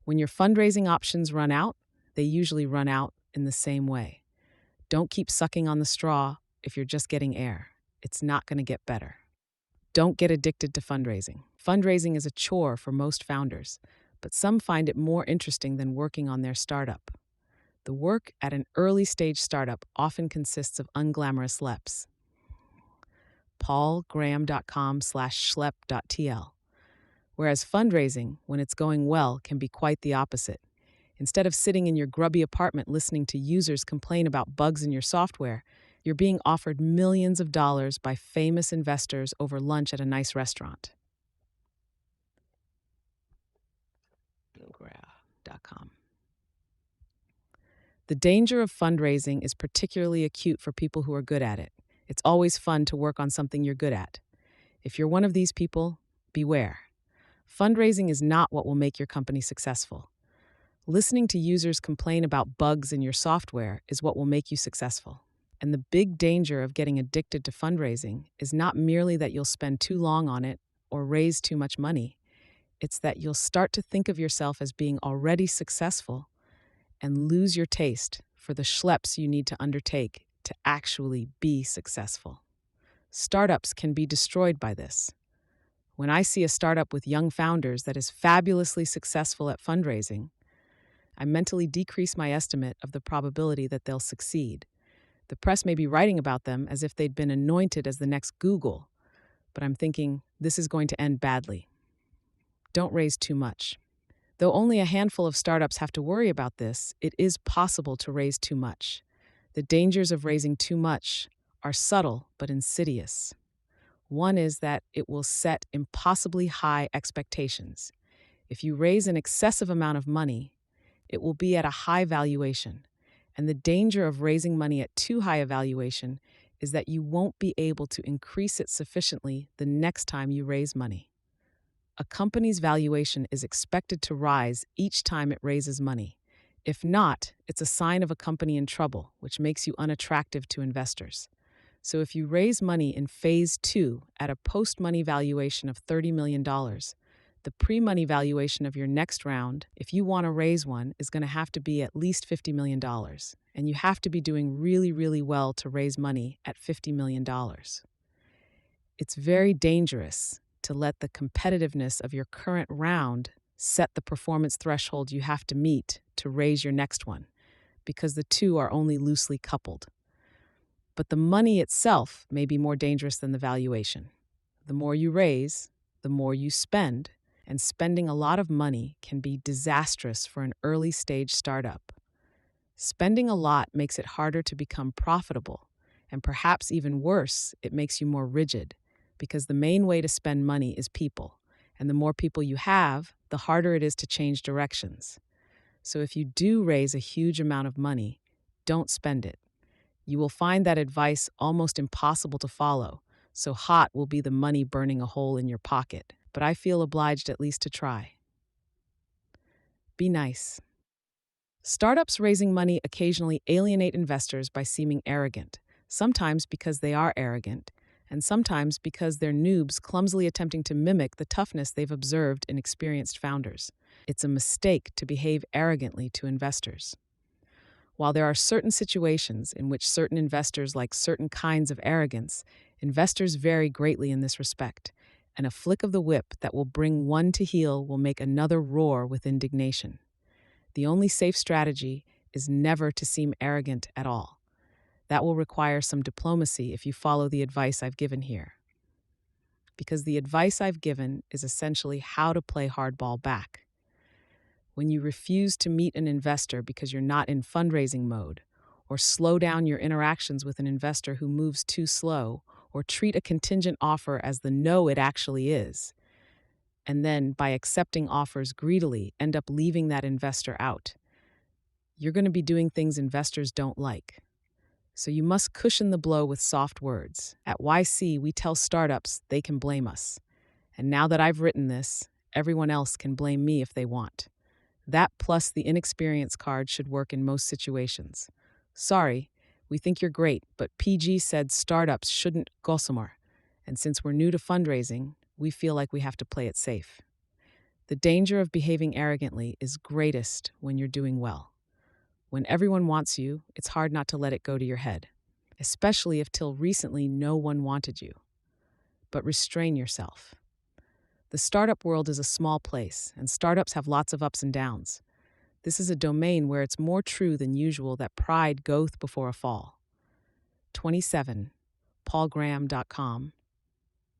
When your fundraising options run out, they usually run out in the same way. Don't keep sucking on the straw if you're just getting air. It's not going to get better. Don't get addicted to fundraising. Fundraising is a chore for most founders, but some find it more interesting than working on their startup. The work at an early-stage startup often consists of unglamorous leps. paulgraham.com/schlep.tl. Whereas fundraising, when it's going well, can be quite the opposite. Instead of sitting in your grubby apartment listening to users complain about bugs in your software, you're being offered millions of dollars by famous investors over lunch at a nice restaurant. billgraph.com. The danger of fundraising is particularly acute for people who are good at it. It's always fun to work on something you're good at. If you're one of these people, beware. Fundraising is not what will make your company successful. Listening to users complain about bugs in your software is what will make you successful. And the big danger of getting addicted to fundraising is not merely that you'll spend too long on it or raise too much money. It's that you'll start to think of yourself as being already successful and lose your taste for the schleps you need to undertake to actually be successful. Startups can be destroyed by this. When I see a startup with young founders that is fabulously successful at fundraising, I mentally decrease my estimate of the probability that they'll succeed. The press may be writing about them as if they'd been anointed as the next Google, but I'm thinking this is going to end badly. Don't raise too much. Though only a handful of startups have to worry about this, it is possible to raise too much. The dangers of raising too much are subtle but insidious. One is that it will set impossibly high expectations. If you raise an excessive amount of money, it will be at a high valuation. And the danger of raising money at too high a valuation is that you won't be able to increase it sufficiently the next time you raise money. A company's valuation is expected to rise each time it raises money. If not, it's a sign of a company in trouble, which makes you unattractive to investors. So if you raise money in phase 2 at a post-money valuation of $30 million, the pre-money valuation of your next round, if you want to raise one, is going to have to be at least $50 million. And you have to be doing really, really well to raise money at $50 million. It's very dangerous to let the competitiveness of your current round set the performance threshold you have to meet to raise your next one, because the two are only loosely coupled. But the money itself may be more dangerous than the valuation. The more you raise, the more you spend, and spending a lot of money can be disastrous for an early-stage startup. Spending a lot makes it harder to become profitable, and perhaps even worse, it makes you more rigid, because the main way to spend money is people, and the more people you have, the harder it is to change directions. So if you do raise a huge amount of money, don't spend it. You will find that advice almost impossible to follow, so hot will be the money burning a hole in your pocket. But I feel obliged at least to try. Be nice. Startups raising money occasionally alienate investors by seeming arrogant, sometimes because they are arrogant, and sometimes because they're noobs clumsily attempting to mimic the toughness they've observed in experienced founders. It's a mistake to behave arrogantly to investors. While there are certain situations in which certain investors like certain kinds of arrogance, investors vary greatly in this respect, and a flick of the whip that will bring one to heel will make another roar with indignation. The only safe strategy is never to seem arrogant at all. That will require some diplomacy if you follow the advice I've given here. Because the advice I've given is essentially how to play hardball back. When you refuse to meet an investor because you're not in fundraising mode, or slow down your interactions with an investor who moves too slow, or treat a contingent offer as the no it actually is, and then, by accepting offers greedily, end up leaving that investor out, you're going to be doing things investors don't like. So you must cushion the blow with soft words. At YC, we tell startups they can blame us. And now that I've written this, everyone else can blame me if they want. That plus the inexperience card should work in most situations. Sorry, we think you're great, but PG said startups shouldn't gossamer. And since we're new to fundraising, we feel like we have to play it safe. The danger of behaving arrogantly is greatest when you're doing well. When everyone wants you, it's hard not to let it go to your head, especially if till recently no one wanted you. But restrain yourself. The startup world is a small place, and startups have lots of ups and downs. This is a domain where it's more true than usual that pride goeth before a fall. 27. paulgraham.com.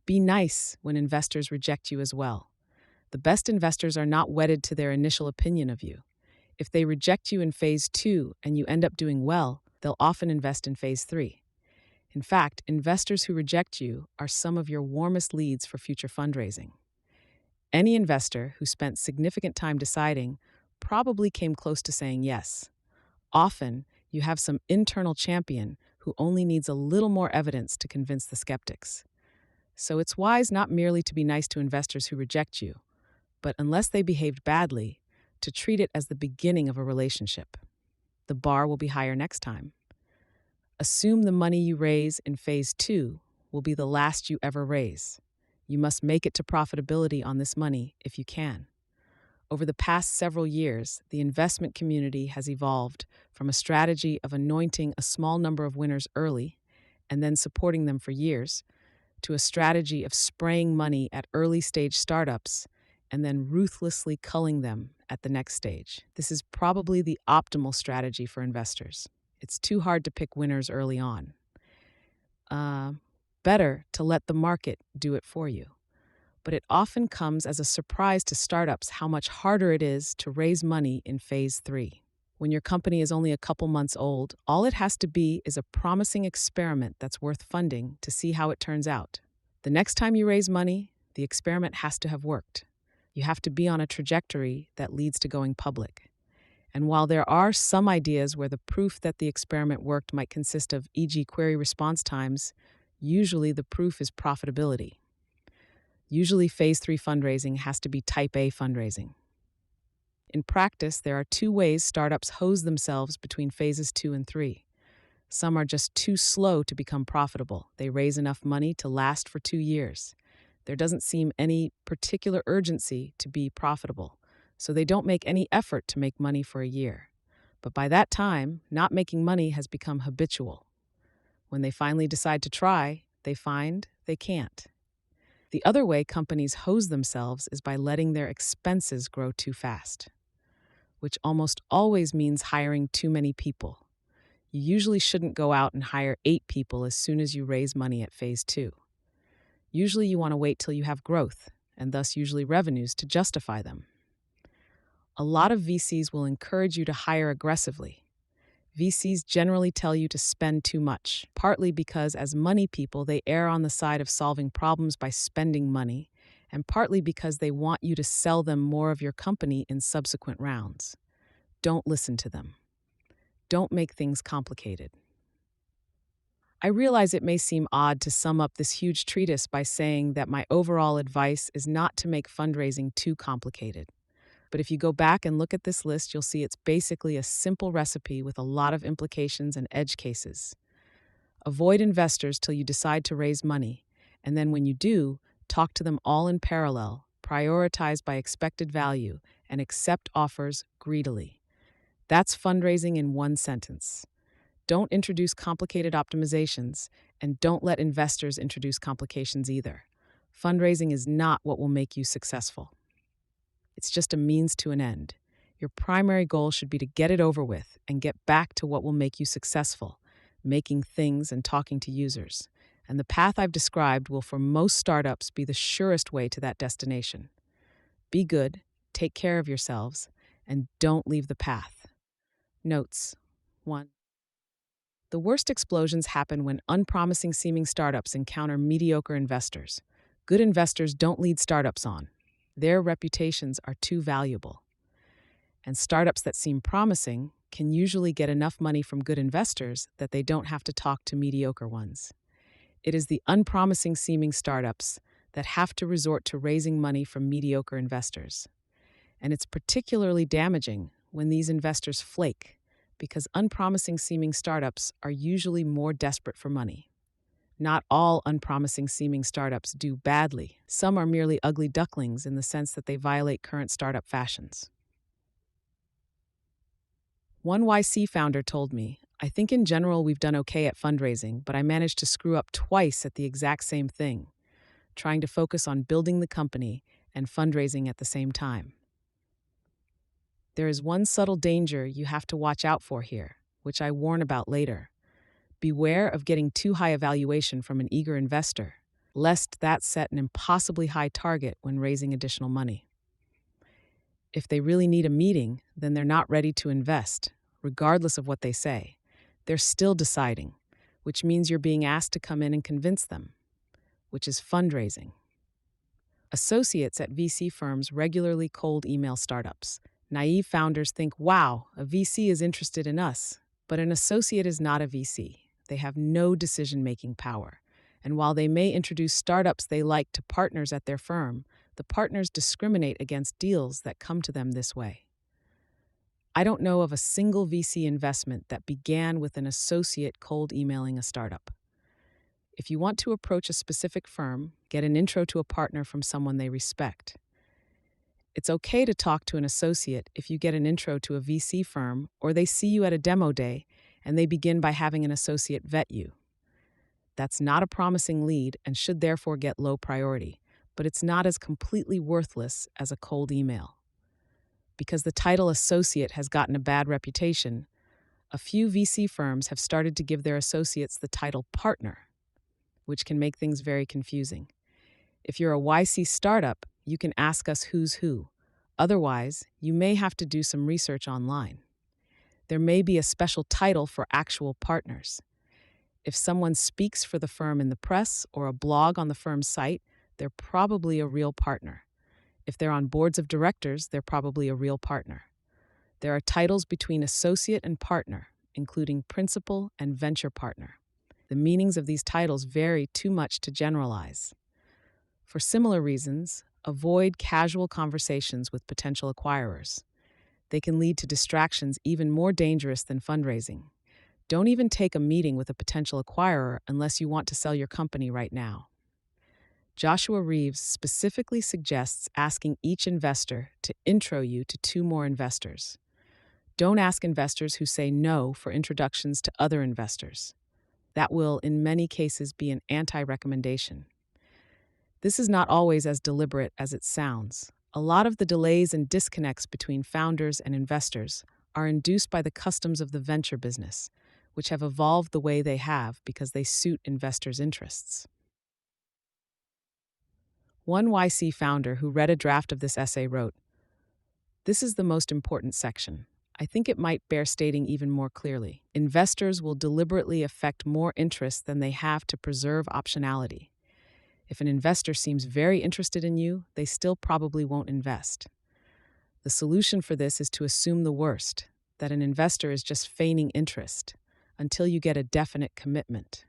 Be nice when investors reject you as well. The best investors are not wedded to their initial opinion of you. If they reject you in phase 2 and you end up doing well, they'll often invest in phase 3. In fact, investors who reject you are some of your warmest leads for future fundraising. Any investor who spent significant time deciding probably came close to saying yes. Often, you have some internal champion who only needs a little more evidence to convince the skeptics. So it's wise not merely to be nice to investors who reject you, but unless they behaved badly, to treat it as the beginning of a relationship. The bar will be higher next time. Assume the money you raise in phase 2 will be the last you ever raise. You must make it to profitability on this money if you can. Over the past several years, the investment community has evolved from a strategy of anointing a small number of winners early and then supporting them for years, to a strategy of spraying money at early-stage startups and then ruthlessly culling them at the next stage. This is probably the optimal strategy for investors. It's too hard to pick winners early on. Better to let the market do it for you. But it often comes as a surprise to startups how much harder it is to raise money in phase 3. When your company is only a couple months old, all it has to be is a promising experiment that's worth funding to see how it turns out. The next time you raise money, the experiment has to have worked. You have to be on a trajectory that leads to going public. And while there are some ideas where the proof that the experiment worked might consist of, e.g., query response times, usually the proof is profitability. Usually, phase 3 fundraising has to be type A fundraising. In practice, there are 2 ways startups hose themselves between phases 2 and 3. Some are just too slow to become profitable. They raise enough money to last for 2 years. There doesn't seem any particular urgency to be profitable, so they don't make any effort to make money for a year. But by that time, not making money has become habitual. When they finally decide to try, they find they can't. The other way companies hose themselves is by letting their expenses grow too fast, which almost always means hiring too many people. You usually shouldn't go out and hire 8 people as soon as you raise money at phase 2. Usually you want to wait till you have growth, and thus usually revenues, to justify them. A lot of VCs will encourage you to hire aggressively. VCs generally tell you to spend too much, partly because as money people they err on the side of solving problems by spending money, and partly because they want you to sell them more of your company in subsequent rounds. Don't listen to them. Don't make things complicated. I realize it may seem odd to sum up this huge treatise by saying that my overall advice is not to make fundraising too complicated. But if you go back and look at this list, you'll see it's basically a simple recipe with a lot of implications and edge cases. Avoid investors till you decide to raise money, and then when you do, talk to them all in parallel, prioritize by expected value, and accept offers greedily. That's fundraising in one sentence. Don't introduce complicated optimizations, and don't let investors introduce complications either. Fundraising is not what will make you successful. It's just a means to an end. Your primary goal should be to get it over with and get back to what will make you successful, making things and talking to users. And the path I've described will, for most startups, be the surest way to that destination. Be good, take care of yourselves, and don't leave the path. Notes 1. The worst explosions happen when unpromising seeming startups encounter mediocre investors. Good investors don't lead startups on. Their reputations are too valuable. And startups that seem promising can usually get enough money from good investors that they don't have to talk to mediocre ones. It is the unpromising seeming startups that have to resort to raising money from mediocre investors. And it's particularly damaging when these investors flake, because unpromising seeming startups are usually more desperate for money. Not all unpromising seeming startups do badly. Some are merely ugly ducklings in the sense that they violate current startup fashions. One YC founder told me, "I think in general we've done okay at fundraising, but I managed to screw up twice at the exact same thing, trying to focus on building the company and fundraising at the same time." There is one subtle danger you have to watch out for here, which I warn about later. Beware of getting too high a valuation from an eager investor, lest that set an impossibly high target when raising additional money. If they really need a meeting, then they're not ready to invest, regardless of what they say. They're still deciding, which means you're being asked to come in and convince them, which is fundraising. Associates at VC firms regularly cold email startups. Naive founders think, wow, a VC is interested in us. But an associate is not a VC. They have no decision-making power. And while they may introduce startups they like to partners at their firm, the partners discriminate against deals that come to them this way. I don't know of a single VC investment that began with an associate cold emailing a startup. If you want to approach a specific firm, get an intro to a partner from someone they respect. It's okay to talk to an associate if you get an intro to a VC firm or they see you at a demo day and they begin by having an associate vet you. That's not a promising lead and should therefore get low priority, but it's not as completely worthless as a cold email. Because the title associate has gotten a bad reputation, a few VC firms have started to give their associates the title partner, which can make things very confusing. If you're a YC startup, you can ask us who's who. Otherwise, you may have to do some research online. There may be a special title for actual partners. If someone speaks for the firm in the press or a blog on the firm's site, they're probably a real partner. If they're on boards of directors, they're probably a real partner. There are titles between associate and partner, including principal and venture partner. The meanings of these titles vary too much to generalize. For similar reasons, avoid casual conversations with potential acquirers. They can lead to distractions even more dangerous than fundraising. Don't even take a meeting with a potential acquirer unless you want to sell your company right now. Joshua Reeves specifically suggests asking each investor to intro you to 2 more investors. Don't ask investors who say no for introductions to other investors. That will, in many cases, be an anti-recommendation. This is not always as deliberate as it sounds. A lot of the delays and disconnects between founders and investors are induced by the customs of the venture business, which have evolved the way they have because they suit investors' interests. One YC founder who read a draft of this essay wrote, "This is the most important section. I think it might bear stating even more clearly. Investors will deliberately affect more interest than they have to preserve optionality. If an investor seems very interested in you, they still probably won't invest. The solution for this is to assume the worst, that an investor is just feigning interest, until you get a definite commitment.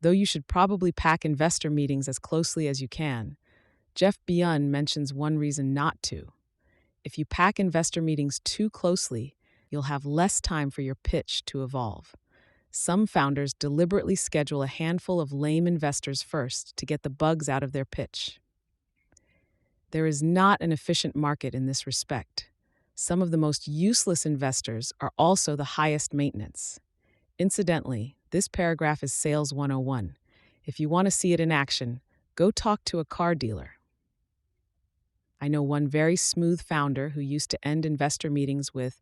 Though you should probably pack investor meetings as closely as you can, Jeff Bion mentions one reason not to. If you pack investor meetings too closely, you'll have less time for your pitch to evolve. Some founders deliberately schedule a handful of lame investors first to get the bugs out of their pitch. There is not an efficient market in this respect. Some of the most useless investors are also the highest maintenance. Incidentally, this paragraph is Sales 101. If you want to see it in action, go talk to a car dealer. I know one very smooth founder who used to end investor meetings with,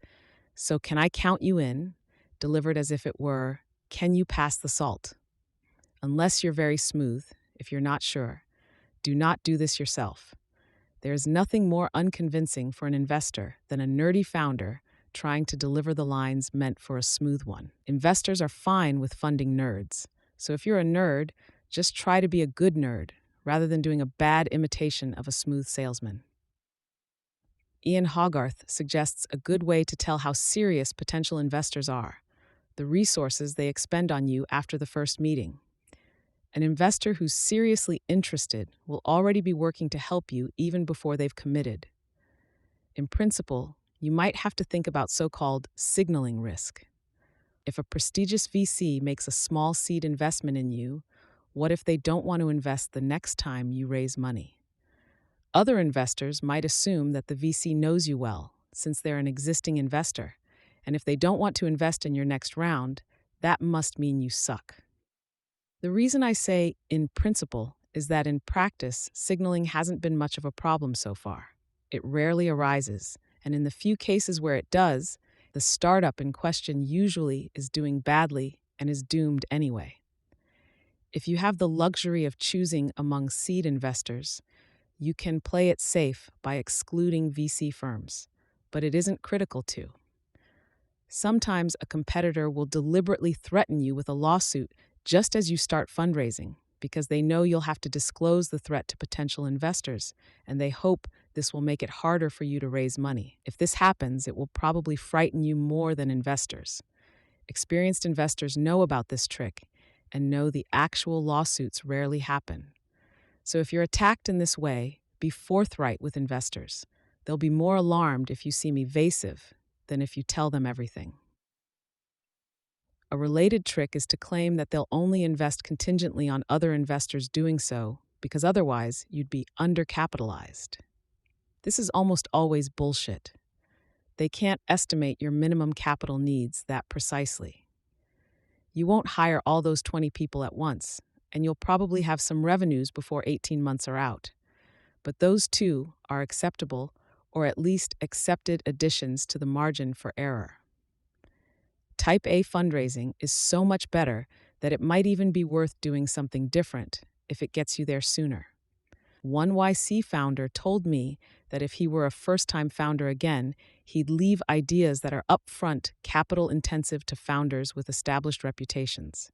"So can I count you in?" delivered as if it were, "Can you pass the salt?" Unless you're very smooth, if you're not sure, do not do this yourself. There is nothing more unconvincing for an investor than a nerdy founder trying to deliver the lines meant for a smooth one. Investors are fine with funding nerds. So if you're a nerd, just try to be a good nerd rather than doing a bad imitation of a smooth salesman. Ian Hogarth suggests a good way to tell how serious potential investors are: the resources they expend on you after the first meeting. An investor who's seriously interested will already be working to help you even before they've committed. In principle, you might have to think about so-called signaling risk. If a prestigious VC makes a small seed investment in you, what if they don't want to invest the next time you raise money? Other investors might assume that the VC knows you well, since they're an existing investor, and if they don't want to invest in your next round, that must mean you suck. The reason I say in principle is that in practice, signaling hasn't been much of a problem so far. It rarely arises, and in the few cases where it does, the startup in question usually is doing badly and is doomed anyway. If you have the luxury of choosing among seed investors, you can play it safe by excluding VC firms, but it isn't critical to. Sometimes a competitor will deliberately threaten you with a lawsuit just as you start fundraising, because they know you'll have to disclose the threat to potential investors, and they hope this will make it harder for you to raise money. If this happens, it will probably frighten you more than investors. Experienced investors know about this trick and know the actual lawsuits rarely happen. So if you're attacked in this way, be forthright with investors. They'll be more alarmed if you seem evasive than if you tell them everything. A related trick is to claim that they'll only invest contingently on other investors doing so, because otherwise you'd be undercapitalized. This is almost always bullshit. They can't estimate your minimum capital needs that precisely. You won't hire all those 20 people at once, and you'll probably have some revenues before 18 months are out. But those too are acceptable, or at least accepted additions to the margin for error. Type A fundraising is so much better that it might even be worth doing something different if it gets you there sooner. One YC founder told me that if he were a first-time founder again, he'd leave ideas that are upfront capital-intensive to founders with established reputations.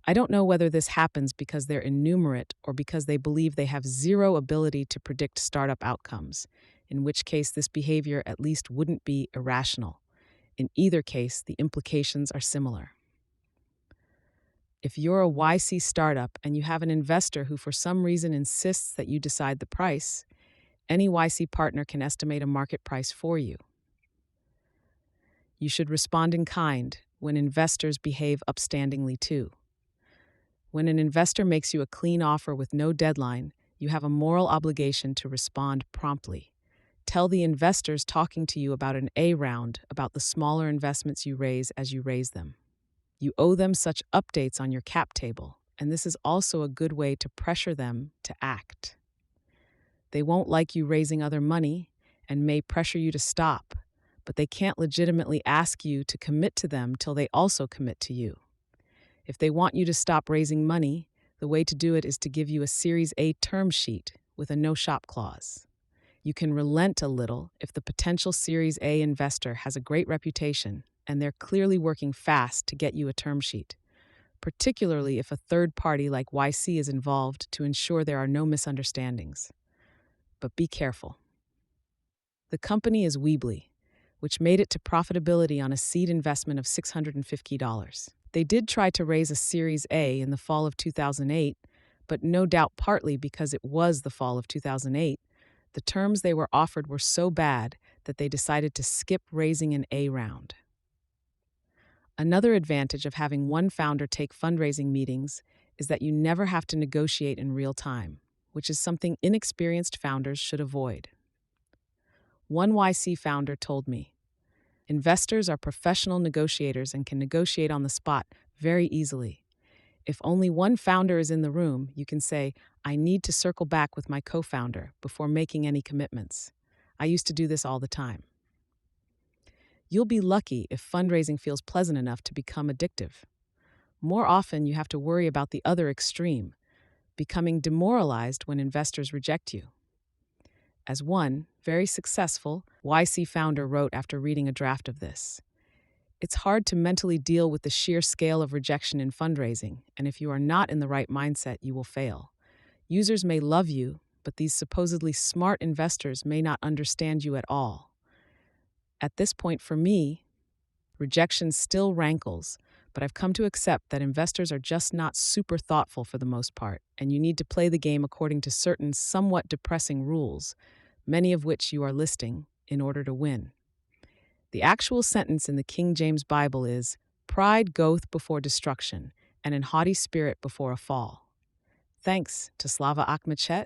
I don't know whether this happens because they're innumerate or because they believe they have zero ability to predict startup outcomes, in which case this behavior at least wouldn't be irrational. In either case, the implications are similar. If you're a YC startup and you have an investor who for some reason insists that you decide the price, any YC partner can estimate a market price for you. You should respond in kind when investors behave upstandingly too. When an investor makes you a clean offer with no deadline, you have a moral obligation to respond promptly. Tell the investors talking to you about an A round about the smaller investments you raise as you raise them. You owe them such updates on your cap table, and this is also a good way to pressure them to act. They won't like you raising other money and may pressure you to stop, but they can't legitimately ask you to commit to them till they also commit to you. If they want you to stop raising money, the way to do it is to give you a Series A term sheet with a no-shop clause. You can relent a little if the potential Series A investor has a great reputation and they're clearly working fast to get you a term sheet, particularly if a third party like YC is involved to ensure there are no misunderstandings. But be careful. The company is Weebly, which made it to profitability on a seed investment of $650. They did try to raise a Series A in the fall of 2008, but no doubt partly because it was the fall of 2008, the terms they were offered were so bad that they decided to skip raising an A round. Another advantage of having one founder take fundraising meetings is that you never have to negotiate in real time, which is something inexperienced founders should avoid. One YC founder told me, investors are professional negotiators and can negotiate on the spot very easily. If only one founder is in the room, you can say, I need to circle back with my co-founder before making any commitments. I used to do this all the time. You'll be lucky if fundraising feels pleasant enough to become addictive. More often, you have to worry about the other extreme, becoming demoralized when investors reject you. As one very successful YC founder wrote after reading a draft of this, it's hard to mentally deal with the sheer scale of rejection in fundraising, and if you are not in the right mindset, you will fail. Users may love you, but these supposedly smart investors may not understand you at all. At this point, for me, rejection still rankles, but I've come to accept that investors are just not super thoughtful for the most part, and you need to play the game according to certain somewhat depressing rules, many of which you are listing, in order to win. The actual sentence in the King James Bible is, "Pride goeth before destruction, and an haughty spirit before a fall." Thanks to Slava Akhmachet,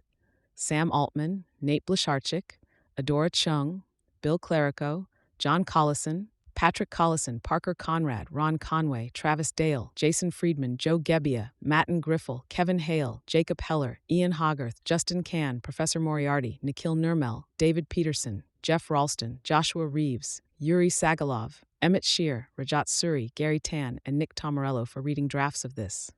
Sam Altman, Nate Blasharchik, Adora Chung, Bill Clerico, John Collison, Patrick Collison, Parker Conrad, Ron Conway, Travis Dale, Jason Friedman, Joe Gebbia, Matten Griffel, Kevin Hale, Jacob Heller, Ian Hogarth, Justin Can, Professor Moriarty, Nikhil Nirmal, David Peterson, Jeff Ralston, Joshua Reeves, Yuri Sagalov, Emmett Shear, Rajat Suri, Gary Tan, and Nick Tomarello for reading drafts of this.